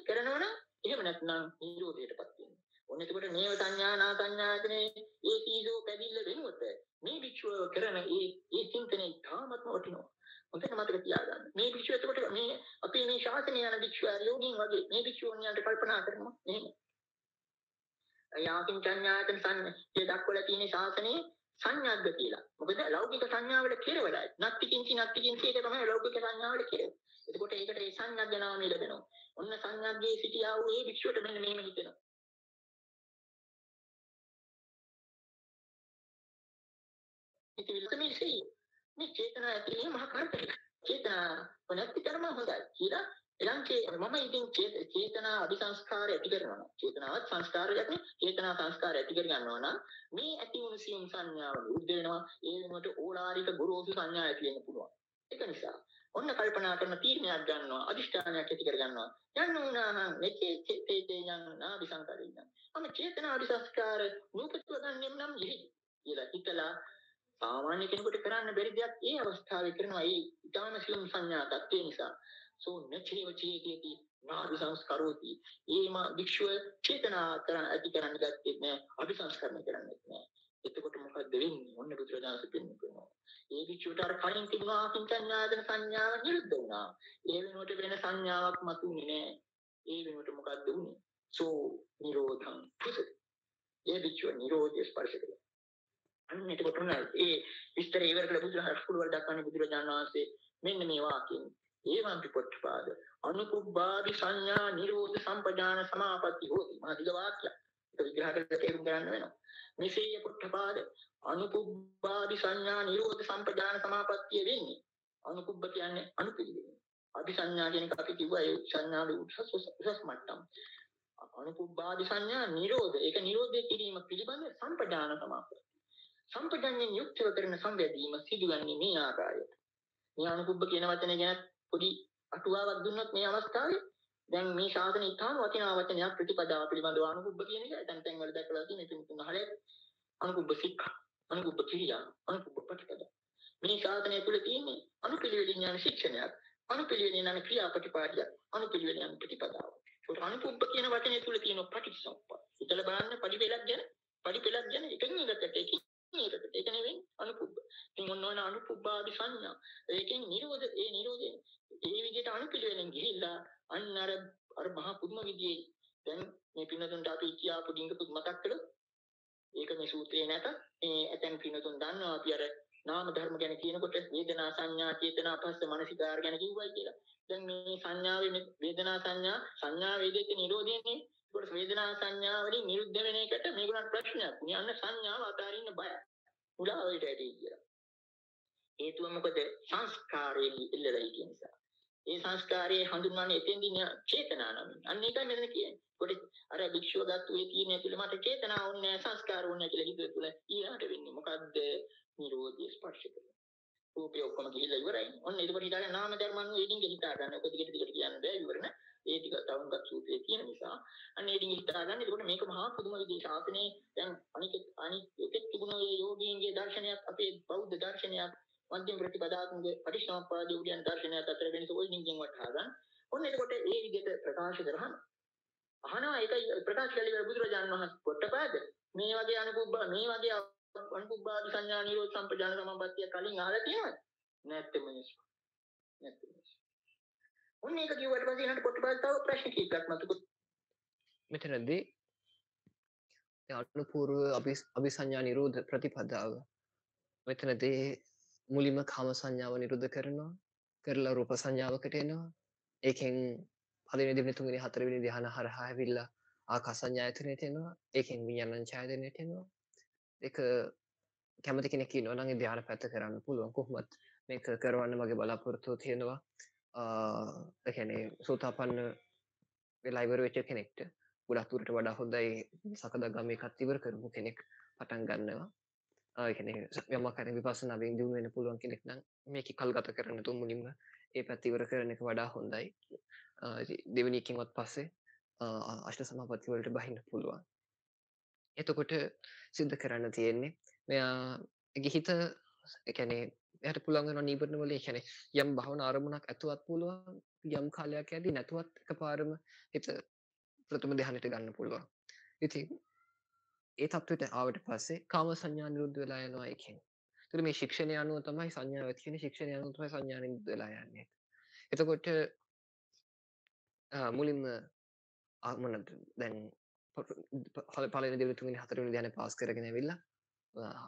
කරනවනම් එහෙම නැත්නම් නිරෝධයටපත් වෙනවා. ඔන්න එතකොට නේව සංඥානා සංඥායතනේ ඒ සීසෝ පැදිල්ල වෙනුවට මේ වික්ෂුව කරන ඒ චින්තනයේ තාමත්ම වටිනවා. හොඳට මතක තියාගන්න. මේ වික්ෂුව එතකොට මේ අපේ මේ ශාසනය යන වික්ෂුව යෝගීන් වගේ මේ වික්ෂුවන්යන්ට කල්පනා කරනවා. එහෙම. ආකින්චඤ්ඤායතන සංඥා දක්වලා තියෙන ශාසනයේ සංඥාග්ග කියලා. මොකද ලෞකික සංඥාවල කෙරවලයි. නත්තිකින්චි ඒක තමයි ලෞකික සංඥාවල කෙරව. එතකොට ඒකට ඒ සංඥාග්ග නාමය ලැබෙනවා. ඔන්න සංඥාග්ගේ සිටියා වූ ඒ වික්ෂුවට මෙන්න මෙහෙම හිතෙනවා. මේ චේතනා ඇතුලේ මහා කාර්යය. චේතනා නැති කරම හොඳයි කියලා එලංකේ මම ඉතින් චේතනා අபிසංස්කාරය ඇති කරනවා. චේතනාවත් සංස්කාරයක් නේ. චේතනා සංස්කාරය ඇති කර ගන්නවා නම් මේ ඇති වුණු සියුම් සංඥාව නිරුද්ධ වෙනවා. ඒ වෙනුවට ඕලාරික ගොරෝසු සංඥා ඇති වෙන්න පුළුවන්. ඒක නිසා ඔන්න කල්පනා කරන තීරණයක් ගන්නවා. අදිෂ්ඨානයක් ඇති කර ගන්නවා. යන්න උනානම් මෙකේ චේතේ යන නාභිසංකාරය යන. මම චේතනා අபிසංස්කාර රූපත්ව ගන්නෙම් නම් ඉහි කියලා හිතලා සාමාන්‍ය කෙනෙකුට කරන්න බැරි දෙයක් ඒ අවස්ථාවේ කරනවා. ඒ ඊටාම සියුම් සංඥා තත්ත්වය නිසා. සෝ නචේව චේතේති නාභි සංස්කරෝති. ඊම වික්ෂුව චේතනා කරන ඇති කරන්න ගත්තේ නෑ. අභිසංස්කරණය කරන්නේ නෑ. එතකොට මොකද වෙන්නේ? ඔන්න බුදුරජාණන් කියනවා. ඒ වික්ෂුවට අර කලින් තිබුණා සංඥාදන සංඥාව නිරුද්ධ වුණා. ඒ වෙනුවට වෙන සංඥාවක් මතුනේ නෑ. ඒ වෙනුවට මොකද්ද වුනේ? සෝ නිරෝධං පුසති. ඒ වික්ෂුව නිරෝධය ස්පර්ශ කළා. අන්න එතකොට උනා ඒ විස්තර ඉවර කළ බුදුහාමුදුරුවෝ දක්වන්නේ බුදුරජාණන් වහන්සේ මෙන්න මේ වාක්‍යයෙන්. ඒවන්ති පොට්ටපාද අනුකුබ්බාදි සංඥා නිරෝධ සම්පජාන සමාපatti හෝති. මාදික වාක්‍යය. ඒක විග්‍රහ කරලා තේරුම් ගන්න වෙනවා. මෙසේ පොට්ටපාද අනුකුබ්බාදි සංඥා නිරෝධ සම්පජාන සමාපත්තිය වෙන්නේ. අනුකුබ්බ කියන්නේ අනුපිළිවෙල. අபிසංඥා කියන එක අපි කිව්වා ඒ සංඥාවේ උසස් මට්ටම. අනුකුබ්බාදි සංඥා නිරෝධ. ඒක නිරෝධය කිරීම පිළිබඳ සම්පජාන සමාපත්තිය. සම්පජඤ්ඤයෙන් යුක්තව කරන සංවැදීම සිදුවන්නේ මේ ආකාරයට. මේ අනුකුබ්බ කියන වචනේ ගැන පොඩි අටුවාවක් දුන්නොත් මේ අවස්ථාවේ දැන් මේ ශාසනය ඉතාම වටිනා වචනයක් ප්‍රතිපදාව පිළිබඳව අනුකුබ්බ කියන එක දැන් වල දැකලා තියෙන ඉතින් තුනහලේ අනුකුබ්බ සික්ඛා, අනුකුබ්බ කිරියා, අනුකුබ්බ ප්‍රතිපදා. මේ ශාසනය තුළ තියෙන්නේ අනුපිළිවෙලින් යන ශික්ෂණයක්, අනුපිළිවෙලින් යන ක්‍රියාපටිපාටියක්, අනුපිළිවෙලින් යන ප්‍රතිපදාව. ඒක අනුකුබ්බ කියන වචනේ තුළ තියෙන පටිච්චසමුප්පාද. හිතලා බලන්න පරිපෙලක් ගැන එකින් එකට ඒක නෙවෙයි අනුකුබ්බ. ඉතින් ඔන්න අනුකුබ්බාදි සංඥා. ඒකෙන් නිරෝධයෙන් ඒ විදිහට අනුපිළිවෙලින් ගිහිල්ලා අන්න අර මහා පුදුම විදිහේ දැන් මේ පින්නතුන්ට අපි කියාපු ඩිංගපුත් මතක් කළොත් ඒක මේ සූත්‍රේ නැත. මේ ඇතැම් පින්නතුන් දන්නවා අපි අර නාම ධර්ම ගැන කියනකොට වේදනා සංඥා චේතනා පස්ස මනසිකාර ගැන කිව්වයි කියලා. දැන් මේ සංඥාවේ මේ වේදනා සංඥා වේදිත නිරෝධයනේ. ඒකට වේදනා සංඥා වලින් නිරුද්ධ වෙන එකට මේගොල්ලන්ට ප්‍රශ්නයක්. මේ අන්න සංඥාව අතාරින්න බය. උලාවේට ඇටි කියලා. හේතුව මොකද? සංස්කාරයේ ඉල්ලලා කියන නිසා. ඒ සංස්කාරයේ හඳුන්වන්නේ එතෙන්දී චේතනා නමින්. අන්න ඒකයි මෙතන කියන්නේ. පොඩි අර භික්ෂුව ගත්ත ඒ තියෙන තුල මට චේතනා ඕනේ සංස්කාර ඕනේ කියලා හිතුව තුල ඊළාට වෙන්නේ මොකද්ද? නිරෝධය ස්පර්ශ කරනවා. රූපය ඔක්කොම ගිහිල්ලා ඉවරයි. ඔන්න ඒකපට හිතාගෙන නාම ධර්මයන් වලින් හිතා ගන්න. ඔක දිගට කියන්න බෑ ඉවර නෑ. ඒ ටික තවුන්ගත් සූත්‍රයේ තියෙන නිසා අන්න ඒ ටික හිතා ගන්න. ඒකට මේක මහා පුදුම විදිහට ශාසනයේ දැන් අනික එකෙක් තිබුණ ඒ යෝගීන්ගේ දර්ශනයක් අපේ බෞද්ධ දර්ශනයක් මධ්‍යම ප්‍රතිපදාත්මක පටිච්චසමුප්පාදයේ උඩයන් දර්ශනයක් අතර වෙනස ඔය නින්ගෙන් වටහා ගන්න. ඔන්න එතකොට ඒ විදිහට ප්‍රකාශ කරාම අහනවා ඒකයි ප්‍රකාශ කළේ බුදුරජාණන් වහන්සේ පොට්ටපාද මේ වගේ අනුකුබ්බාදි සංඥා නිරෝධ සම්පජාන සමාපත්තිය කලින් අහලා තියෙනවද? නැත්නම් මිනිස්සු. ඔන්න ඒක කිව්වට පස්සේ ඊළඟ පොට්ටපාද තව ප්‍රශ්න කීපයක් මතුවෙ. මෙතනදී අනුපූර්ව අபிසංඥා නිරෝධ ප්‍රතිපදාව මෙතනදී මුලින්ම කාම සංඥාව නිරුද්ධ කරලා රූප සංඥාවකට එනවා. ඒකෙන් පළවෙනි දෙවෙනි තුන්වෙනි හතරවෙනි ධ්‍යාන හරහා ඇවිල්ලා ආකාස සංඥායතනෙට එනවා. ඒකෙන් විඥාන ඡායතනෙට එනවා. ඒක කැමති කෙනෙක් ඉන්නවා නම් ඒ ධ්‍යාන පැත්ත කරන්න පුළුවන්. කොහොමත් මේක කරවන්න මගේ බලාපොරොත්තුව තියෙනවා. ඒ කියන්නේ සෝතාපන්න වෙලා ඉවර වෙච්ච කෙනෙක්ට ගොඩක් දුරට වඩා හොඳයි සකදාගාමී එකත් ඉවර කරපු කෙනෙක් පටන් ගන්නවා. ඒ කියන්නේ යමක් හරි විපස්සනාවෙන් දිනු වෙන්න පුළුවන් කෙනෙක් නම් මේකේ කල් ගත කරන්න තු මුලින්ම ඒ පැත්ත ඉවර කරන එක වඩා හොඳයි. දෙවෙනි එකකින්වත් පස්සේ අෂ්ට සමාපatti වලට බහින්න පුළුවන්. එතකොට සිද්ධ කරන්න තියෙන්නේ මෙයාගේ හිත ඒ කියන්නේ එයාට පුළුවන් වෙනවා නීවරණ වල ඒ කියන්නේ යම් භවනා අරමුණක් ඇතුවත් පුළුවන් යම් කාලයක් යද්දී නැතුවත් එකපාරම හිත ප්‍රථම ධ්‍යානෙට ගන්න පුළුවන්. ඉතින් ඒ තත්ත්වයට ආවට පස්සේ කාම සංඥා නිරුද්ධ වෙලා යනවා ඒකෙන්. ඒතර මේ ශික්ෂණය අනුව තමයි සංඥාව ඇති වෙන්නේ. ශික්ෂණය අනුව තමයි සංඥා නිරුද්ධ වෙලා යන්නේ. එතකොට මුලින්ම මොනවද දැන් පළවෙනි දෙවෙනි තුන්වෙනි හතරවෙනි ධ්‍යාන පාස් කරගෙන ඇවිල්ලා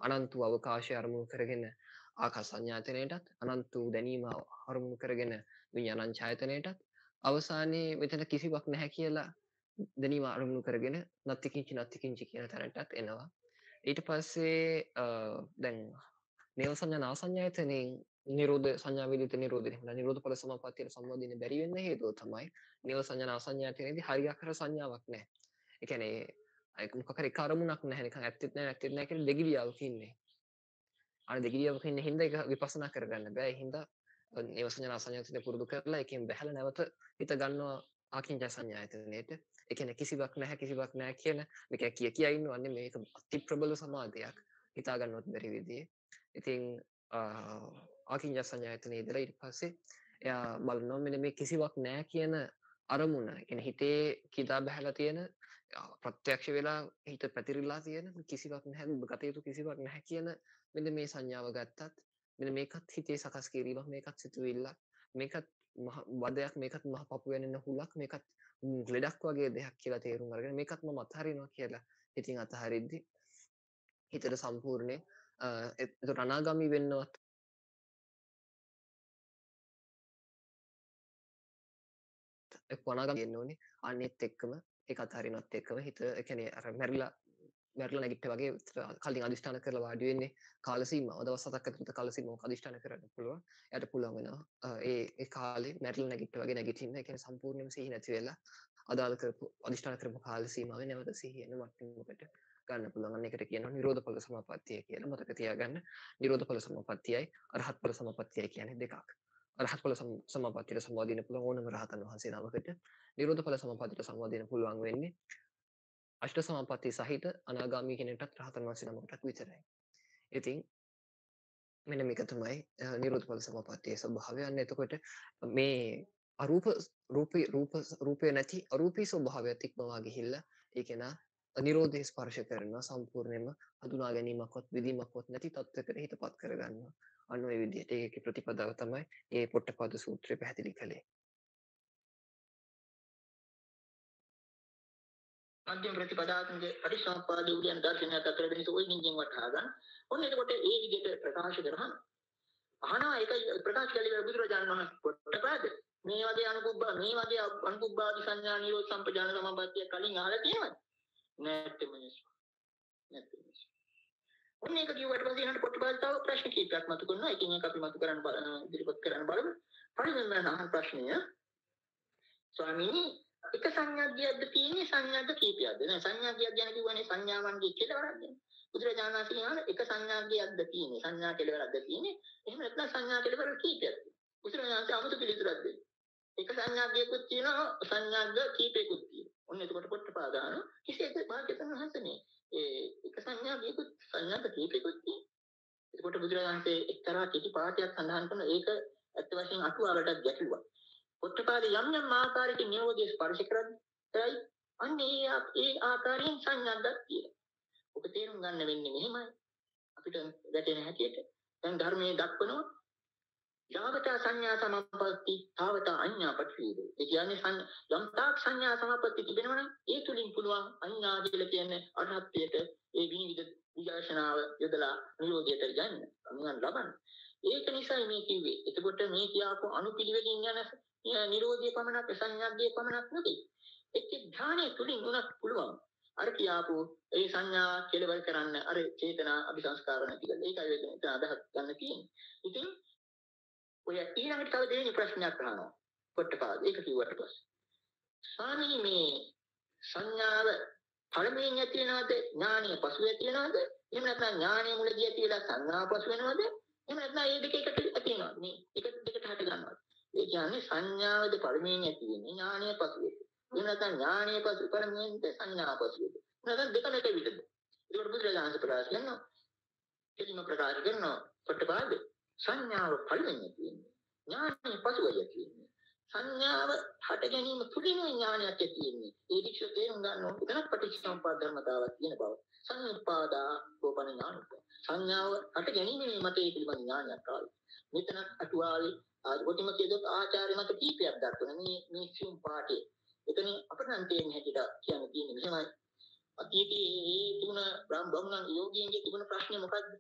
අනන්ත වූ අවකාශය අරමුණු කරගෙන ආකාස සංඥායතනයටත් අනන්ත වූ දැනීම අරමුණු කරගෙන විඥානං ඡායතනයටත් අවසානයේ මෙතන කිසිවක් නැහැ කියලා දැනීම අරමුණු කරගෙන නත්තිකින්චි කියන තැනටත් එනවා. ඊට පස්සේ දැන් නේව සංඥා නා සංඥායතනෙන් නිරෝධ සංඥා වේදිත නිරෝධය එහෙනම් නිරෝධ ඵල සමාපත්තියට සම්බන්ධින්න බැරි වෙන්න හේතුව තමයි නේව සංඥා නා සංඥායතනෙදී හරියක්කර සංඥාවක් නැහැ. ඒ කියන්නේ ඒක මොකක් හරි කර්මුණක් නැහැ නිකන් ඇත්තෙත් නැහැ කියලා දෙගිඩියාවක ඉන්නේ. අර දෙගිඩියාවක ඉන්න හින්දා ඒක විපස්සනා කරගන්න බෑ. ඒ හින්දා නේව සංඥා නා සංඥායතනෙ පුරුදු කරලා ඒකෙන් බැහැලා නැවත හිත ගන්නවා ආකින්ච සංඥායතනෙට. ඒ කියන්නේ කිසිවක් නැහැ කියන මේක කිය ඉන්නවන්නේ මේක අති ප්‍රබල සමාධියක් හිතා ගන්නවත් බැරි විදිහේ ඉතින් ආකින්ජ සංඥායතනයේ ඉඳලා ඊට පස්සේ එයා බලනවා මෙන්න මේ කිසිවක් නැහැ කියන අරමුණ. කියන්නේ හිතේ කිදා බහැලා තියෙන ප්‍රත්‍යක්ෂ වෙලා හිත පැතිරිලා තියෙන කිසිවක් නැහැ ගත යුතු කිසිවක් නැහැ කියන මෙන්න මේ සංඥාව ගත්තත් මෙන්න මේකත් හිතේ සකස් කිරීමක් මේකත් සිතුවිල්ලක් මේකත් වදයක් මේකත් මහ පපු වෙනෙන හුලක් මේකත් ලෙඩක් වගේ දෙයක් කියලා තේරුම් අරගෙන මේකත් මම අත්හරිනවා කියලා ඉතින් අත්හරිද්දි හිතට සම්පූර්ණයෙන් එතකොට අනාගාමී වෙන්නවත් එක්ක අනාගාමී වෙන්න ඕනේ අනෙත් එක්කම ඒක අත්හරිනවත් එක්කම හිත ඒ කියන්නේ අර මැරිලා නැගිට්ට වගේ කලින් අධිෂ්ඨාන කරලා වාඩි වෙන්නේ කාල සීමාව දවස් 7ක් ඇතුළත කාල සීමාවක් අධිෂ්ඨාන කරන්න පුළුවන්. එයාට පුළුවන් වෙනවා ඒ කාලේ මැරිලා නැගිට්ට වගේ නැගිටින්න. ඒ කියන්නේ සම්පූර්ණයෙන්ම සිහි නැති වෙලා අදාළ කරපු අධිෂ්ඨාන කරපු කාල සීමාවේ නැවත සිහිය එන මට්ටමකට ගන්න පුළුවන්. අන්න ඒකට කියනවා නිරෝධ ඵල සමාපත්තිය කියලා. මතක තියාගන්න. නිරෝධ ඵල සමාපත්තියයි අරහත් ඵල සමාපත්තියයි කියන්නේ දෙකක්. අරහත් ඵල සමාපත්තියට සම්බන්ධින පුළුවන් ඕනම රහතන් වහන්සේ නමකට. නිරෝධ ඵල සමාපත්තියට සම්බන්ධින පුළුවන් වෙන්නේ අෂ්ට සමාපatti සහිත අනාගාමී කෙනෙක්ටත් රහතන් වහන්සේ නමකටත් විතරයි. ඉතින් මෙන්න මේක තමයි නිරෝධ ඵල සමාපත්තියේ ස්වභාවය. අන්න එතකොට මේ අරූප රූපේ නැති අරූපී ස්වභාවයත් ඉක්මවා ගිහිල්ලා ඒක නා නිරෝධය ස්පර්ශ කරනවා සම්පූර්ණයෙන්ම හඳුනා ගැනීමක්වත් විදීමක්වත් නැති තත්ත්වයකට හිතපත් කරගන්නවා. අන්න ඔය විදිහට ඒකේ ප්‍රතිපදාව තමයි මේ පොට්ටපාද සූත්‍රය පැහැදිලි කළේ. මධ්‍යම ප්‍රතිපදාත්මක පරිසම්පාද උදයන් දර්ශනයක් අතර වෙනස ওই නින්ජෙන් වටහා ගන්න. ඔන්න එතකොට ඒ විදිහට ප්‍රකාශ කරහම අහනවා ඒකයි ප්‍රකාශ කළේ බුදුරජාණන් වහන්සේ පොට්ටපාද මේ වගේ අනුකුබ්බාදි සංඥා නිරෝධ සම්පජාන සමබද්ධිය කලින් අහලා තියෙනවද? නැත්නම් මිනිස්සු. ඔන්න ඒක කිව්වට පස්සේ එනට පොට්ටපාද තව ප්‍රශ්න කීපයක් මතු කරනවා. ඒකෙන් එක අපි මතු කරන්න ඉදිරිපත් කරන්න බලමු. පළවෙනිම අහන ප්‍රශ්නය ස්වාමීනි එක සංඥාග්ගයක්ද තියෙන්නේ සංඥාග්ග කීපයක්ද? නෑ සංඥාග්ගයක් ගැන කිව්වනේ සංඥාවන්ගේ කෙලවරක්ද? බුදුරජාණන් වහන්සේ කියනවා එක සංඥාග්ගයක්ද තියෙන්නේ සංඥා කෙලවරක්ද තියෙන්නේ? එහෙම නැත්නම් සංඥා කෙලවර කීපයක්ද? බුදුරජාණන් වහන්සේ 아무තු පිළිතුරක් දෙන්නේ. එක සංඥාග්ගයකුත් තියෙනවා සංඥාග්ග කීපයකුත් තියෙනවා. ඔන්න එතකොට පොට්ටපාදාන කිසියක භාග්‍යවතුන් වහන්සේ එක සංඥාග්ගයකුත් සංඥාග්ග කීපයකුත් තියෙනවා. එතකොට බුදුරජාණන් වහන්සේ එක්තරා කෙටි පාඩයක් සඳහන් කරන ඒක ඇත්ත වශයෙන් අටුවාවටත් ගැටලුවා. පොට්ටපාද යම් යම් ආකාරයකින් නිරෝධය ස්පර්ශ කරද්දී අන්න ඒ ආකාරයෙන් සංඥාවක් තියෙනවා. ඔබ තේරුම් ගන්න වෙන්නේ මෙහෙමයි. අපිට වැටෙන හැටියට දැන් ධර්මයේ දක්වනවා යාවතා සංඥා සමපatti තාවතා අඤ්ඤා පටිවිදෝ. ඒ කියන්නේ යම් තාක් සංඥා සමපatti තිබෙනවා නම් ඒ තුලින් පුළුවන් අඤ්ඤා කියලා කියන්නේ අරහත්ත්වයට ඒ විනිවිද විදර්ශනාව යොදලා නිරෝධයට යන්න. අනුන් ලබන්න. ඒක නිසා මේ කිව්වේ. එතකොට මේ කියාපු අනුපිළිවෙලින් යන නිරෝධය පමණක් සංඥාග්ගයේ පමණක් නෙවෙයි. එක්ක ධානයේ තුලින් උනත් පුළුවන්. අර කියාපු ඒ සංඥා කෙලවර කරන්න අර චේතනා අபிසංස්කාර නැති කරලා ඒකයි වෙන අදහස් ගන්න තියෙන්නේ. ඉතින් ඔය ඊළඟට තව දෙවෙනි ප්‍රශ්නයක් අහනවා. පොට්ටපාද ඒක කිව්වට පස්සේ. ස්වාමීනි මේ සංඥාව පළමුවෙන් ඇති වෙනවද ඥානය පසුව ඇති වෙනවද? එහෙම නැත්නම් ඥානය මුලදී ඇති වෙලා සංඥා පසු වෙනවද? එහෙම නැත්නම් මේ දෙක එකට ඇති වෙනවද? මේ එක දෙකට හට ගන්නවද? ඒ කියන්නේ සංඥාවද පළමුවෙන් ඇති වෙන්නේ ඥානය පසු වෙන්නේ. එහෙම නැත්නම් ඥානය පසු පළමුවෙන්ද සංඥා පසු වෙන්නේ. නැත්නම් දෙකම එක විදිහද? ඒකට බුදුරජාණන් ප්‍රකාශ කරනවා. එදිම ප්‍රකාශ කරනවා පොට්ටපාද සංඥාව පළමුවෙන් ඇති වෙන්නේ. ඥානය පසුවයි ඇති වෙන්නේ. සංඥාව හට ගැනීම තුලින් ඥානයක් ඇති වෙන්නේ. ඒ විශ්ව තේරුම් ගන්න ඕන එතන පටිච්චසමුප්පාද ධර්මතාවක් තියෙන බව. සංඋපාදා කෝපන ඥානක. සංඥාව හට ගැනීම මතයේ පිළිබඳ ඥානයක් ආවේ. මෙතන අටුවාවේ ආගොතිම කියදොත් ආචාර්ය මත කීපයක් දක්වන මේ සියුම් පාඩේ. එතන අපට නම් තේරෙන්නේ හැටියට කියන්න තියෙන්නේ මෙහෙමයි. අතීතයේ මේ තුන බ්‍රහ්මණ යෝගීන්ගේ තිබුණ ප්‍රශ්නේ මොකද්ද?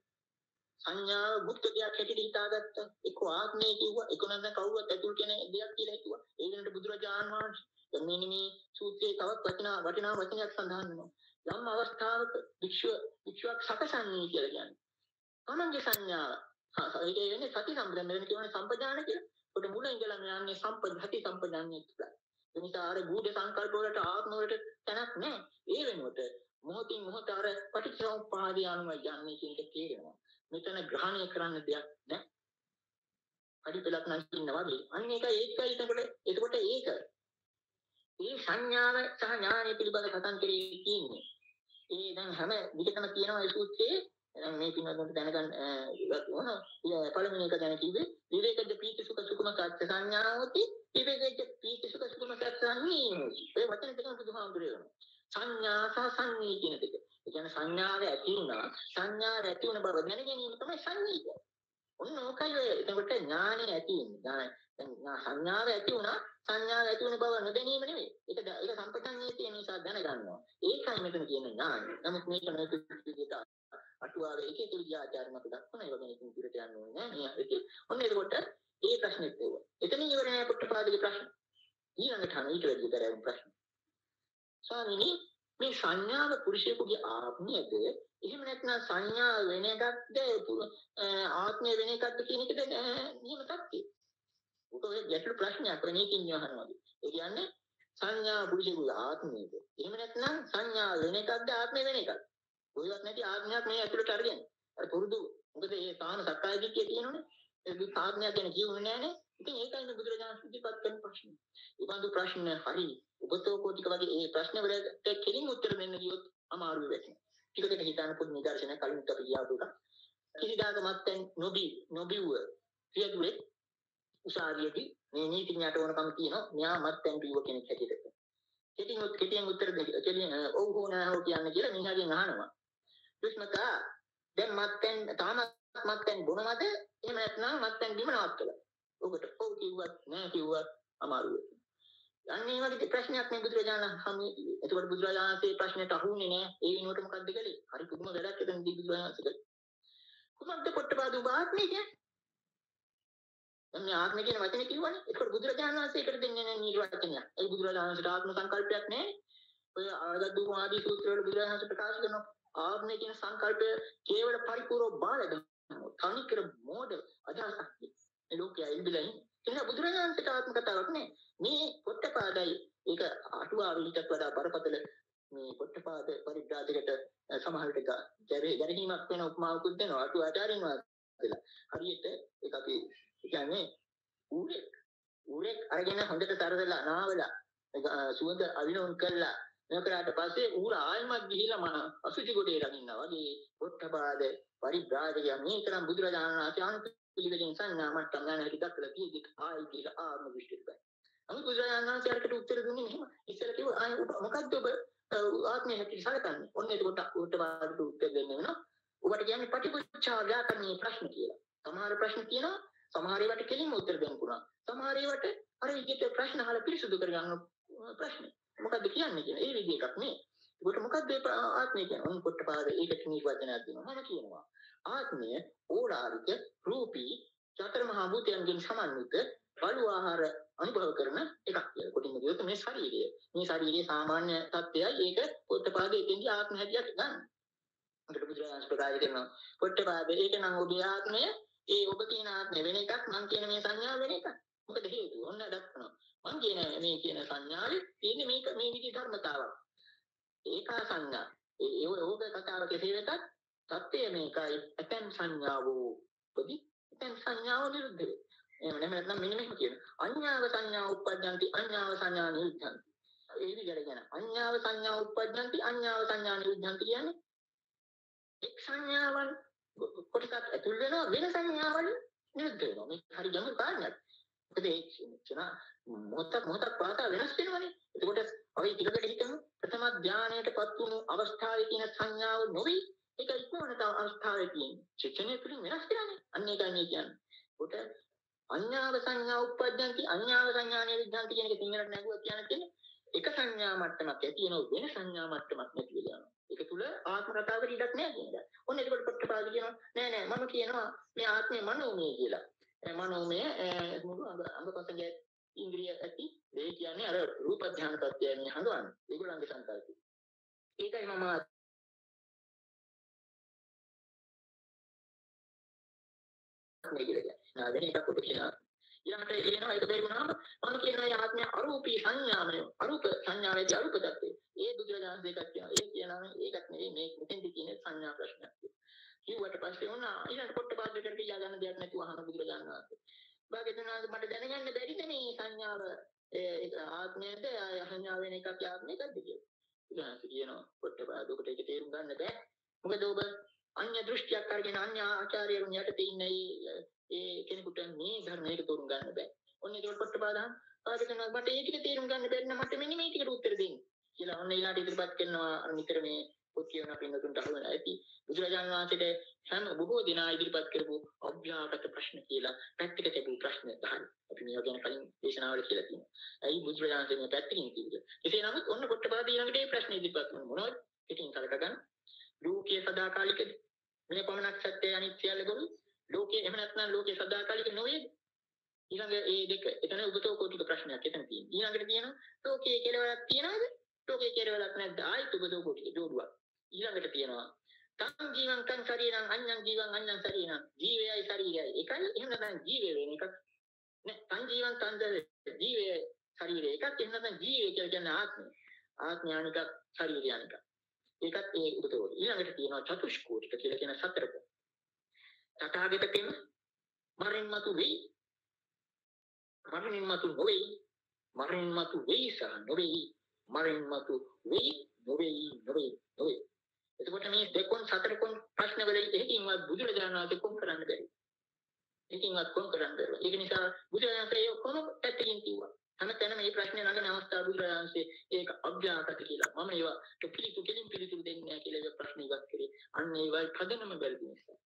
සංඥාව මුක්ත දෙයක් හැටියට හිතාගත්ත එක්ක ආත්මය කිව්වා එක්ක නැත්නම් කවුරුත් ඇතුල් කෙන දෙයක් කියලා හිතුවා ඒ වෙනකොට බුදුරජාණන් වහන්සේ මෙන්න මේ සූත්‍රයේ තවත් වටිනා වචනයක් සඳහන් වෙනවා යම් අවස්ථාවක වික්ෂුවක් සකසන්නේ කියලා කියන්නේ තමන්ගේ සංඥාව ඒක වෙන්නේ සති සම්ප්‍රදාන වෙන කියන්නේ සම්පදාන කියලා පොඩ මුල ඉඳලා යන්නේ සම්පදාති සම්පදාන්නේ කියලා ඒ නිසා අර ගුඪ සංකල්ප වලට ආත්ම වලට තැනක් නැහැ ඒ වෙනකොට මොහොතින් මොහොත අර පටිච්චසමුප්පාදය අනුව යන්නේ කියන එක තේරෙනවා මෙතන ග්‍රහණය කරන්න දෙයක් නැහැ. පරිපලක් නම් ඉන්නවා වගේ. අන්න ඒකයි එතකොට ඒක. මේ සංඥාව සහ ඥානය පිළිබඳ කතන්දරේ කියන්නේ. ඒ දැන් හැම විදිහටම කියනවා ඒ සූත්‍රයේ එහෙනම් මේ පින්වත්තුන්ට දැනගන්න ඉවත් වුණා. පළවෙනි එක ගැන කිව්වේ විවේකජ පීති සුඛ සුඛම සත්‍ය සංඥාවති විවේකජ පීති සුඛ සුඛම සත්‍ය සංඥාවති. ඒ වචන දෙකම බුදුහාමුදුරේ සංඥා සහ සංඤී කියන දෙක. ඒ කියන්නේ සංඥාව ඇති වුණා සංඥාව ඇති වුණ බව දැන ගැනීම තමයි සංඤී කියන්නේ. ඔන්න ඕකයි ඔය. එතකොට ඥානෙ ඇති වෙන්නේ. දැන් සංඥාව ඇති වුණා සංඥාව ඇති වෙන බව නොදැනීම නෙවෙයි. ඒක සම්පතන්නේ තියෙන නිසා දැනගන්නවා. ඒකයි මෙතන කියන ඥානෙ. නමුත් මේක නොයෙකුත් විදිහට අටුවාවේ එක එක විද්‍යාචාර්යන් අපි දක්වන ඒවා ගැන ඉතින් පිටට යන්න ඕනේ නෑ. මේ ඔන්න එතකොට ඒ ප්‍රශ්නෙත් ඒවා. එතනින් ඉවර නෑ පුට්ටපාදගේ ප්‍රශ්න. ඊළඟට අහන ඊට වැඩි දරන ප්‍රශ්න. ස්වාමීනි මේ සංඥාව පුරුෂයෙකුගේ ආත්මයද එහෙම නැත්නම් සංඥා වෙන එකක්ද ආත්මය වෙන එකක්ද කියන එකද නියම තත්ත්වය. ඔය ගැටළු ප්‍රශ්නයක් වෙනකින් අහනවා. ඒ කියන්නේ සංඥා පුරුෂයෙකුගේ ආත්මයද එහෙම නැත්නම් සංඥා වෙන එකක්ද ආත්මය වෙන එකක්ද? කොහෙවත් නැති ආත්මයක් මේ ඇතුළට අරගෙන. අර පුරුදු මොකද මේ තාම සක්කාය දිට්ඨිය තියෙනවනේ. ඒ ආත්මයක් ගැන කියුනේ නෑනේ. ඉතින් ඒකයි මේ බුදුරජාණන් සුද්ධිපත් කරන ප්‍රශ්නේ. ඒ බඳු ප්‍රශ්න හරි උපතෝකෝටික වගේ ඒ ප්‍රශ්න වලට කෙලින් උත්තර දෙන්න ගියොත් අමාරු වෙන්නේ. ටිකකට හිතන්න පොඩි නිදර්ශනයක් කලින් අපි කියාපුවා. කිසිදාක මත්තෙන් නොබිව්ව කියදුවේ උසාවියේදී මේ නීතිඥයට ඕනකම් තියෙනවා. මෙයා මත්තෙන් බිව්ව කෙනෙක් හැටියට. කෙටියෙන් උත්තර දෙන්න. කෙලින් ඔව් හෝ නෑ හෝ කියන්න කියලා මිනිහගෙන් අහනවා. ප්‍රශ්නකා දැන් මත්තෙන් තාමත් මත්තෙන් බොනවද? එහෙම නැත්නම් මත්තෙන් බිම නවත්තලා. ඔකට ඔව් කිව්වත් නෑ කිව්වත් අමාරු වෙනවා. අන්නේ වගේ ප්‍රශ්නයක් මේ බුදුරජාණන් හමුවේ. එතකොට බුදුරජාණන්සේ ප්‍රශ්නෙට අහුන්නේ නෑ. ඒ වෙනුවට මොකද්ද කළේ? හරි පුදුම වැඩක් එතනදී බුදුරජාණන්සේ කළේ. කුමක්ද පොට්ටපාද ආත්මය කියන්නේ? මේ ආත්මය කියන වචනේ කිව්වනේ. ඒකට බුදුරජාණන් වහන්සේ ඒකට දෙන්නේ නිර්වචනයක්. ඒ බුදුරජාණන්සේට ආත්ම සංකල්පයක් නෑ. ඔය ආගද්දුම ආදී සූත්‍ර වල බුදුරජාණන්සේ ප්‍රකාශ කරන ආත්මය කියන සංකල්පය කේවල පරිපූර්ණ බාලද තනිකර මෝඩ අදහසක්. ඒ ලෝකයේ ඉඳලා ඉන්න බුදුරජාණන්සේට ආත්ම කතාවක් නෑ. මේ පොට්ටපාදයි ඒක අටුවාවලිටත් වඩා බරපතල මේ පොට්ටපාද පරිබ්‍රාජකට සමහර විට ගැරහීමක් වෙන උපමාවකුත් දෙනවා අටුවාචාරින් වහන්සේලා. හරියට ඒක අපි කියන්නේ ඌරෙක් අරගෙන හොඳට තරදලා නාවලා සුවඳ අවිනෝන් කළා නකරාට පස්සේ ඌර ආයමත් ගිහිලා අසුචි කොටේ රකින්නවා වගේ පොට්ටපාද පරිබ්‍රාජකයා මේ තරම් බුදුරජාණන් වහන්සේ පිළිවෙලින් සංඥා මට්ටම් යන හැටි දක්වලා තියෙද්දි ආයි කියලා ආත්ම දෘෂ්ටියට බයි. අමුතු බුදුරජාණන් වහන්සේට උත්තර දුන්නේ මෙහෙම. ඉස්සර කිව්වා ආයි මොකද්ද ඔබ ආත්මය හැටි සැලකන්නේ? ඔන්න එතකොට උත්තරවාදට උත්තර දෙන්න වෙනවා. ඔබට කියන්නේ පටිපුච්ඡා ව්‍යාකරණීය ප්‍රශ්න කියලා. සමහර ප්‍රශ්න කියනවා සමහර ඒවාට කෙලින්ම උත්තර දෙන්න පුළුවන්. සමහර ඒවාට අර විදිහට ප්‍රශ්න අහලා පිරිසුදු කරගන්න ප්‍රශ්න. මොකද්ද කියන්නේ කියන ඒ විදිහ එකක් නේ. ඒකට මොකද්ද ආත්මය කියන්නේ? ඔන්න පොට්ටපාද ඒකට නිර්වචනයක් දෙනවා. මම කියනවා ආත්මය ඕලාරික රූපී චතර මහා භූතයන්ගෙන් සමන්විත බලු ආහාර අනුභව කරන එකක් කියලා. කොටින්ම කියොත් මේ ශරීරයේ සාමාන්‍ය තත්ත්වයයි ඒක පොට්ටපාදයේ එතෙන්දී ආත්ම හැටියට ගන්න. අපිට බුදුරජාණන් ප්‍රකාශ කරනවා පොට්ටපාදයේ ඒක නම් ඔබේ ආත්මය ඒ ඔබ කියන ආත්මය වෙන එකක් මං කියන මේ සංඥාව වෙන එකක්. මොකද හේතුව? ඔන්න දක්වනවා. මං කියන මේ කියන සංඥාවේ තියෙන්නේ මේක මේ විදිහේ ධර්මතාවක්. ඒකා සංඥා. ඒ ඕක කතාව කෙසේ වෙතත් සත්‍යය මේකයි. ඇතැම් සංඥාවෝ උපදී ඇතැම් සංඥාව නිරුද්ධ වේ. එහෙම නැත්නම් මෙන්න මෙහෙම කියන. අඤ්ඤාව සංඥා උප්පජ්ජಂತಿ අඤ්ඤාව සංඥා නිරුද්ධಂತಿ. ඒ විදිහට කියන. අඤ්ඤාව සංඥා උප්පජ්ජಂತಿ අඤ්ඤාව සංඥා නිරුද්ධಂತಿ කියන්නේ එක් සංඥාවන් කොටසක් ඇතුල් වෙනවා වෙන සංඥාවල් නිරුද්ධ වෙනවා. මේක හරි ගැඹුරු කාරණයක්. මොකද ඒ කියන මොහොතක් පාසා වෙනස් වෙනවනේ. එතකොට අපි ටිකකට හිතමු ප්‍රථම ධානයටපත් වුණු අවස්ථාවේ තියෙන සංඥාව නොවේ ඒක ඉක්මනට තව අවස්ථාවේ තියෙන චිත්තනේ තුලින් වෙනස් වෙනවානේ. අන්න ඒකයි මේ කියන්නේ. කොට අඤ්ඤාව සංඥා උප්පජ්ජಂತಿ අඤ්ඤාව සංඥා නිරුද්ධಂತಿ කියන එක සිංහලට නැගුවා කියන්නේ එක සංඥා මට්ටමක් ඇති වෙනව වෙන සංඥා මට්ටමක් නැති වෙලා යනවා. ඒක තුල ආත්ම කතාවකට ඉඩක් නැහැ කියන එක. ඔන්න ඒකට පොට්ටපාද කියනවා නෑ මම කියනවා මේ ආත්මය මනෝමය කියලා. මනෝමය මුළු අංගපසංගය ඉන්ද්‍රිය ඇති ඒ කියන්නේ අර රූප ධානය තත්ත්වයෙන් හඳවන්නේ. ඒගොල්ලන්ගේ සංකල්පය. ඒකයි මම මේ කියන්නේ. වෙන එකක් කොට කියනවා. ඊළඟට එනවා ඒක බැරිුණාම මම කියනවා ආත්මය අරූපී සංඥාමය අරූප සංඥාවේදී අරූප தත්ත්වය. ඒ බුදුරජාණන් දෙකක් කියනවා. ඒ කියනවා ඒකත් නෙවෙයි මේ මෙතෙන්දි තියෙන සංඥා ප්‍රශ්නයක්. කිව්වට පස්සේ වුණා ඊළඟ පොට්ටපාදයකට කියා ගන්න දෙයක් නැතුව අහන බුදුරජාණන් වහන්සේ. භාග්‍යවතුන් මට දැනගන්න බැරිද මේ සංඥාව ඒ ආත්මයේද සංඥාව වෙන එකක් ආත්මයකද කියලා. ඊළඟට කියනවා පොට්ටපාද ඔබට ඒක තේරුම් ගන්න බෑ. මොකද ඔබ අන්‍ය දෘෂ්ටියක් අරගෙන අන්‍ය ආචාර්යවරුන් යටතේ ඉන්න ඒ කෙනෙකුට මේ ධර්මයක තෝරුම් ගන්න බෑ. ඔන්න ඒක පොට්ටපාදහන් ආදිකනවා මට ඒ ටික තේරුම් ගන්න බැරි නම් මට මෙන්න මේ ටිකට උත්තර දෙන්න කියලා ඔන්න ඊළාට ඉදිරිපත් කරනවා නිතර මේ පොත් කියවන පින්නතුන්ට අහුවෙලා ඇති බුදුරජාණන් වහන්සේට හැම බොහෝ දෙනා ඉදිරිපත් කරපු අභ්‍යාගත ප්‍රශ්න කියලා පැත්තක තිබු ප්‍රශ්න 10. අපි මේවා ගැන කලින් දේශනාවල කියලා තියෙනවා. ඇයි බුදුරජාණන් වහන්සේ මේ පැත්තකින් කිව්වේ? කෙසේ නමුත් ඔන්න පොට්ටපාද ඊළඟට මේ ප්‍රශ්නේ ඉදිරිපත් කරනවා. මොනවද? ඉතින් කලක ගන්න. ලෝකයේ සදාකාලිකද? මේ පමණක් සත්‍යය අනිත් සියල්ල බොරු. ලෝකයේ එහෙම නැත්නම් ලෝකයේ සදාකාලික නොවේද? ඊළඟ ඒ දෙක එතන උගතෝ කෝටික ප්‍රශ්නයක් එතන තියෙනවා. ඊළඟට තියෙනවා ලෝකයේ කෙලවරක් තියනවද? ලෝකයේ කෙලවරක් නැද්ද? ආයිත් උගතෝ කෝටික ජෝඩුවක්. ඊළඟට තියෙනවා තං ජීවං තං ශරීරං අඤ්ඤං ජීවං අඤ්ඤං ශරීරං ජීවයයි ශරීරයයි එකයි. එහෙම නැත්නම් ජීවය වෙන එකක් නෑ. තං ජීවං තං ජීවය ශරීරය එකක්. එහෙම නැත්නම් ජීවය කියලා කියන්නේ ආත්මය. ආත්මයානික ශරීරයානික. ඒකත් ඒ උගතෝ. ඊළඟට තියෙනවා චතුෂ්කෝටික කියලා කියන සතරක. තථාගතකෙම මරින් මතු වෙයි. මරණින් මතු නොවේයි. මරණින් මතු වෙයි සහ නොවේයි. මරණින් මතු වෙයි නොවේයි. එතකොට මේ දෙකොන් සතරකොන් ප්‍රශ්න වල එකකින්වත් බුදුරජාණන් වහන්සේ කොම් කරන්න බැරි. එකකින්වත් කොම් කරන්න බැරි. ඒක නිසා බුදුරජාණන් වහන්සේ කොහොම පැත්තකින් කිව්වා. හැමතැනම මේ ප්‍රශ්නේ නගන අවස්ථාව බුදුරජාණන් වහන්සේ ඒක අභ්‍යාකට කියලා. මම ඒවා පිළිතුරු දෙන්නේ නැහැ කියලා ඒ ප්‍රශ්න ඉවත් කරේ. අන්න ඒවයි පදනම වැරදි නිසා.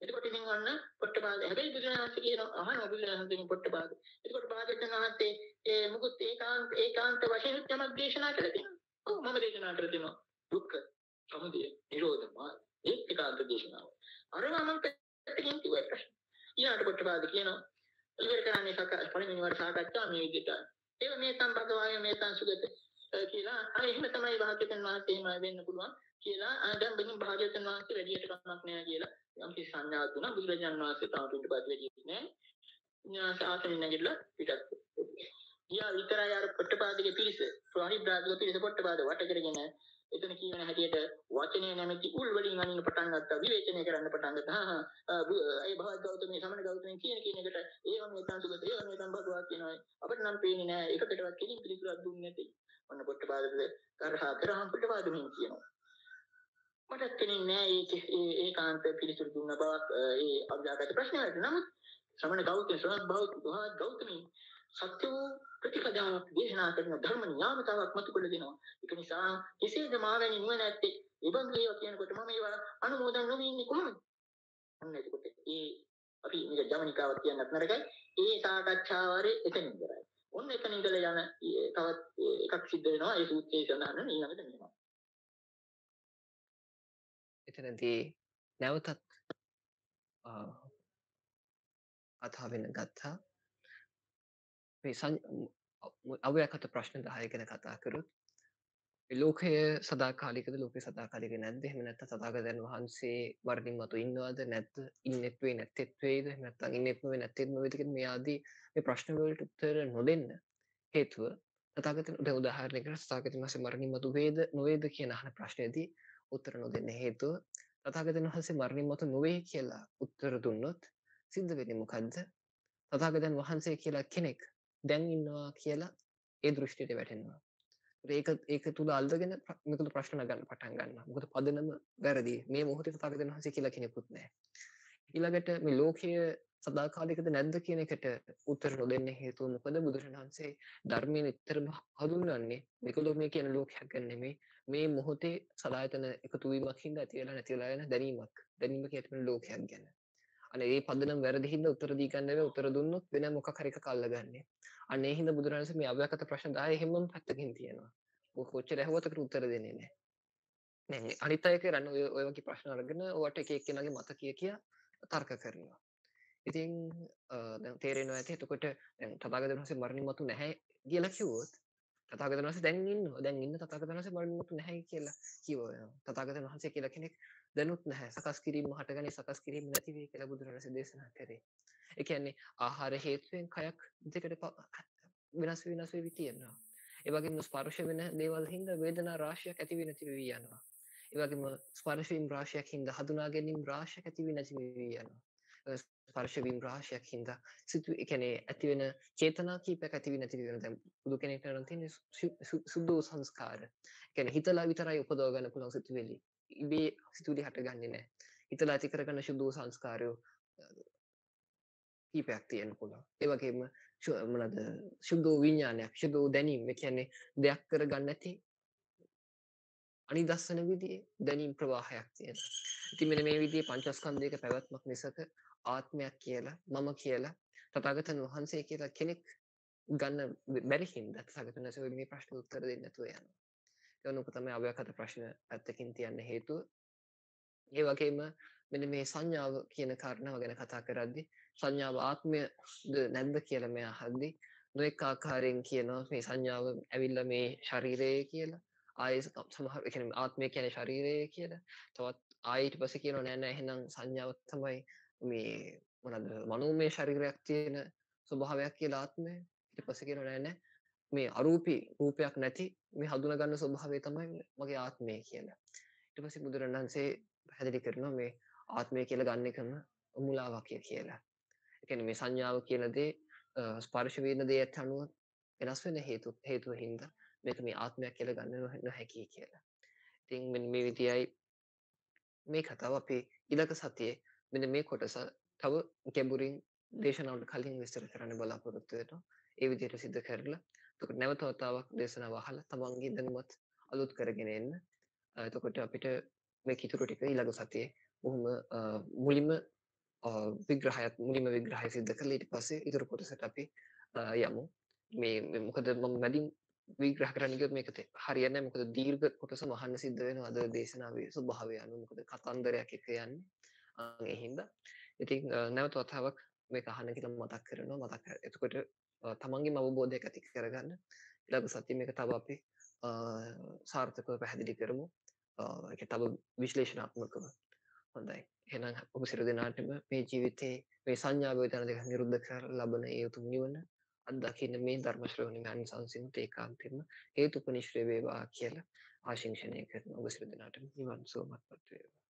එතකොට ඉතින් වන්න පොට්ටපාද හැබැයි බුදුරජාණන් වහන්සේ කියන අහන බුදුරජාණන් වහන්සේගෙන් පොට්ටපාද. එතකොට භාග්‍යවතුන් වහන්සේ ඒ මුකුත් ඒකාන්ත වශයෙන් යමක් දේශනා කළා තියෙනවා. ඔව් මම දේශනා කරලා තියෙනවා. දුක්ඛ සමුදය නිරෝධ මාර්ග. ඒකාන්ත දේශනාව. අරවා මම පැත්තකින් කිව්වා ප්‍රශ්න. ඊළඟට පොට්ටපාද කියනවා ඉවර කරන්නේ පළවෙනි වර සාකච්ඡා මේ විදිහට. ඒක මේ සම්බන්ධවාය මේ සංසුගත කියලා එහෙම තමයි භාග්‍යවතුන් වහන්සේ එහෙම වෙන්න පුළුවන් කියලා දැන් බින් භාග්‍යවතුන් වහන්සේ වැඩියට කමක් නැහැ කියලා යම් කිසි සංඥාවක් දුන්නා. බුදුරජාණන් වහන්සේ තාම පිටපත් වෙන්නේ නැහැ. ආසනෙන් නැගිටලා පිටත්. ගියා විතරයි අර පොට්ටපාදගේ පිරිස ප්‍රාණිබ්‍රාජ්‍ය පිරිස පොට්ටපාද වට කරගෙන එතන කියන හැටියට වචනේ නැමැති උල් වලින් අනින්න පටන් ගත්තා. විවේචනය කරන්න පටන් ගත්තා. ඒ භවත් ගෞතමී සමන ගෞතමී කියන එකට ඒවම සංසුගත ඒවම සම්බන්ධවා කියනවා. අපිට නම් පේන්නේ නැහැ. එකකටවත් කෙලින් පිළිතුරක් දුන්නේ නැති. ඔන්න පොට්ටපාදද කරහා කරහම් පොට්ටපාද මෙන් කියනවා. මට තේින්නේ ඒකාන්ත පිළිතුරු දුන්න බවක් ඒ අභ්‍යාගත ප්‍රශ්නවලට. නමුත් ශ්‍රමණ ගෞතමී සත්‍ය වූ ප්‍රතිපදාවක් දේශනා කරන ධර්ම න්‍යාමතාවක් මතකල දෙනවා. ඒක නිසා කෙසේද මාවැනි නුවණ ඇත්තේ ඉබඳු ඒවා කියනකොට මම ඒවා අනුමෝදන් නොවී ඉන්නේ කොහොමද? අන්න එතකොට අපි මේක ජවනිකාවක් කියන්නත් නරකයි. ඒ සාකච්ඡාවරේ එතන ඉඳලා. ඔන්න එතන ඉඳලා යන තවත් එකක් සිද්ධ වෙනවා. ඒ සූත්‍රයේ සඳහන් ඊළඟට මෙහෙම. එතනදී නැවතත් කතා වෙන ගත්තා. අව්‍යාකට ප්‍රශ්න 10 ගැන කතා කරොත් ලෝකය සදාකාලිකද ලෝකය සදාකාලික නැද්ද? එහෙම නැත්නම් තථාගතයන් වහන්සේ මරණින් මතු ඉන්නවද නැද්ද? ඉන්නෙත් වේ නැත්තේත් වේද? එහෙම නැත්නම් ඉන්නෙත් නොවේ නැත්තේත් නොවේද කියන මේ ආදී මේ ප්‍රශ්න වලට උත්තර නොදෙන්න හේතුව තථාගතයන් උදාහරණයකට තථාගතයන් වහන්සේ මරණින් මතු වේද නොවේද කියන අහන ප්‍රශ්නේදී උත්තර නොදෙන්න හේතුව තථාගතයන් වහන්සේ මරණින් මතු නොවේ කියලා උත්තර දුන්නොත් සිද්ධ වෙන්නේ මොකද්ද? තථාගතයන් වහන්සේ කියලා කෙනෙක් දැන් ඉන්නවා කියලා ඒ දෘෂ්ටියට වැටෙනවා. ඒක තුල අල්ලගෙන මේකල ප්‍රශ්න නගන්න පටන් ගන්නවා. මොකද පදනම වැරදි. මේ මොහොතේ තථාගතයන් වහන්සේ කියලා කෙනෙකුත් නැහැ. ඊළඟට මේ ලෝකය සදාකාලිකද නැද්ද කියන එකට උත්තර නොදෙන්න හේතුව මොකද? බුදුරජාණන් වහන්සේ ධර්මයේ නිතරම හඳුන්වන්නේ මේකලෝ මේ කියන ලෝකයක් ගැන නෙමෙයි. මේ මොහොතේ සදායතන එකතු වීමක් හින්දා ඇති වෙලා නැති වෙලා යන දැනීමක්. දැනීම කියන ලෝකයක් ගැන. අනේ මේ පදනම් වැරදි හින්දා උත්තර දී ගන්න බැහැ. උත්තර දුන්නොත් වෙන මොකක් හරි එකක් අල්ලගන්නේ. අනේ හින්දා බුදුරජාණන් වහන්සේ මේ අව්‍යාකට ප්‍රශ්න 10 හැමෝම පැත්තකින් තියෙනවා. කොච්චර ඇහුවත් ඒකට උත්තර දෙන්නේ නැහැ. නෑ අනිත් අය කරන්නේ ඔය වගේ ප්‍රශ්න අරගෙන ඔයාට එක එක්කෙනාගේ මත කිය තර්ක කරනවා. ඉතින් දැන් තේරෙනවා ඇති. එතකොට දැන් තථාගතයන් වහන්සේ මරණින් මතු නැහැ කියලා කිව්වොත් තථාගතයන් වහන්සේ දැන් ඉන්නවා. දැන් ඉන්න තථාගතයන් වහන්සේ මරණින් මතු නැහැ කියලා කිව්වා. තථාගතයන් වහන්සේ කියලා කෙනෙක් දැනුත් නැහැ. සකස් කිරීම හටගන්නේ සකස් කිරීම නැති වෙයි කියලා බුදුරජාණන් වහන්සේ දේශනා කරේ. ඒ කියන්නේ ආහාර හේතුවෙන් කයක් දෙකට වෙනස් වෙවි තියෙනවා. ඒ වගේම ස්පර්ශ වෙන දේවල් හින්දා වේදනා රාශියක් ඇති වෙ නැති වෙවි යනවා. ඒ වගේම ස්පර්ශ වීම රාශියක් හින්දා හඳුනා ගැනීම රාශියක් ඇති වෙ නැති වෙවි යනවා. ස්පර්ශ වීම් රාශියක් හින්දා ඒ කියන්නේ ඇති වෙන චේතනා කීපයක් ඇති වෙ නැති වෙන දැන් බුදු කෙනෙක්ට නම් තියෙන්නේ සුද්ධ වූ සංස්කාර. ඒ කියන්නේ හිතලා විතරයි උපදව ගන්න පුළුවන් සිතුවිලි. ඉබේ සිතුවිලි හටගන්නේ නැහැ. හිතලා ඇති කරගන්න සුද්ධ වූ සංස්කාරය කීපයක් තියෙන්න පුළුවන්. ඒ වගේම මොනවාද සුද්ධ වූ විඥානයක්, සුද්ධ වූ දැනීම. ඒ කියන්නේ දෙයක් කරගන්න නැති අනිදස්සන විදිහේ දැනීම් ප්‍රවාහයක් තියෙනවා. ඉතින් මෙන්න මේ විදිහේ පංචස්කන්ධයක පැවැත්මක් මිසක ආත්මයක් කියලා මම කියලා තථාගතයන් වහන්සේ කියලා කෙනෙක් ගන්න බැරි හින්දා තථාගතයන් වහන්සේ මේ ප්‍රශ්න උත්තර දෙන්නේ නැතුව යනවා. ඒක තමයි අව්‍යක්ත ප්‍රශ්න පැත්තකින් තියන්න හේතුව. ඒ වගේම මෙන්න මේ සංඥාව කියන කාරණාව ගැන කතා කරද්දී සංඥාව ආත්මයද නැද්ද කියලා මෙයා අහද්දී නොඑක ආකාරයෙන් කියනවා මේ සංඥාව ඇවිල්ලා මේ ශරීරය කියලා. ආයේ සමහර ඒ කියන්නේ ආත්මය කියන්නේ ශරීරය කියලා. තවත් ආයෙ ඊට පස්සේ කියනවා නෑ නෑ එහෙනම් සංඥාව තමයි මේ මොනවාද මනෝමය ශරීරයක් තියෙන ස්වභාවයක් කියලා ආත්මය. ඊට පස්සේ කියනවා නෑ නෑ මේ අරූපී රූපයක් නැති මේ හඳුනා ගන්න ස්වභාවය තමයි මගේ ආත්මය කියලා. ඊට පස්සේ බුදුරණන් වහන්සේ පැහැදිලි කරනවා මේ ආත්මය කියලා ගන්න එකම මුලාවක් කියලා. ඒ කියන්නේ මේ සංඥාව කියන දේ ස්පර්ශ වෙන දේට අනුව වෙනස් වෙන හේතුව හින්දා මේක මේ ආත්මයක් කියලා ගන්න නොහැකි කියලා. ඉතින් මෙන්න මේ විදියයි මේ කතාව අපි ඊළඟ සතියේ මෙන්න මේ කොටස තව ගැඹුරින් දේශනාවට කලින් විස්තර කරන්න බලාපොරොත්තු වෙනවා. ඒ විදිහට සිද්ධ කරලා එතකොට නැවත වතාවක් දේශනාව අහලා තමන්ගේ දැනුමත් අලුත් කරගෙන එන්න. එතකොට අපිට මේ කිතුරු ටික ඊළඟ සතියේ බොහොම මුලින්ම මුලින්ම විග්‍රහය සිද්ධ කරලා ඊට පස්සේ ඊටු කොටසට අපි යමු. මේ මොකද මම වැඩිම විග්‍රහ කරන්න ගියොත් මේක හරියන්නේ නැහැ. මොකද දීර්ඝ කොටසම අහන්න සිද්ධ වෙනවා අද දේශනාවේ ස්වභාවය අනුව. මොකද කතන්දරයක් එක යන්නේ. ඒ හින්දා ඉතින් නැවත වතාවක් මේක අහන්න කියලා මතක් කරනවා. එතකොට තමන්ගේම අවබෝධයක් ඇති කරගන්න ඊළඟ සතියේ මේක තව අපි සාර්ථකව පැහැදිලි කරමු. ඒක තව විශ්ලේෂණාත්මකව. හොඳයි. එහෙනම් ඔබ සියලු දෙනාටම මේ ජීවිතේ මේ සංඥා වේදනා දෙක නිරුද්ධ කර ලබන ඒ උතුම් නිවන අත්දකින්න මේ ධර්ම ශ්‍රවණය අනිසංසිඳුත් ඒකාන්තයෙන්ම හේතුපනිශ්‍රේ වේවා කියලා ආශිංසනය කරන ඔබ සියලු දෙනාටම නිවන් සුවපත් වේවා.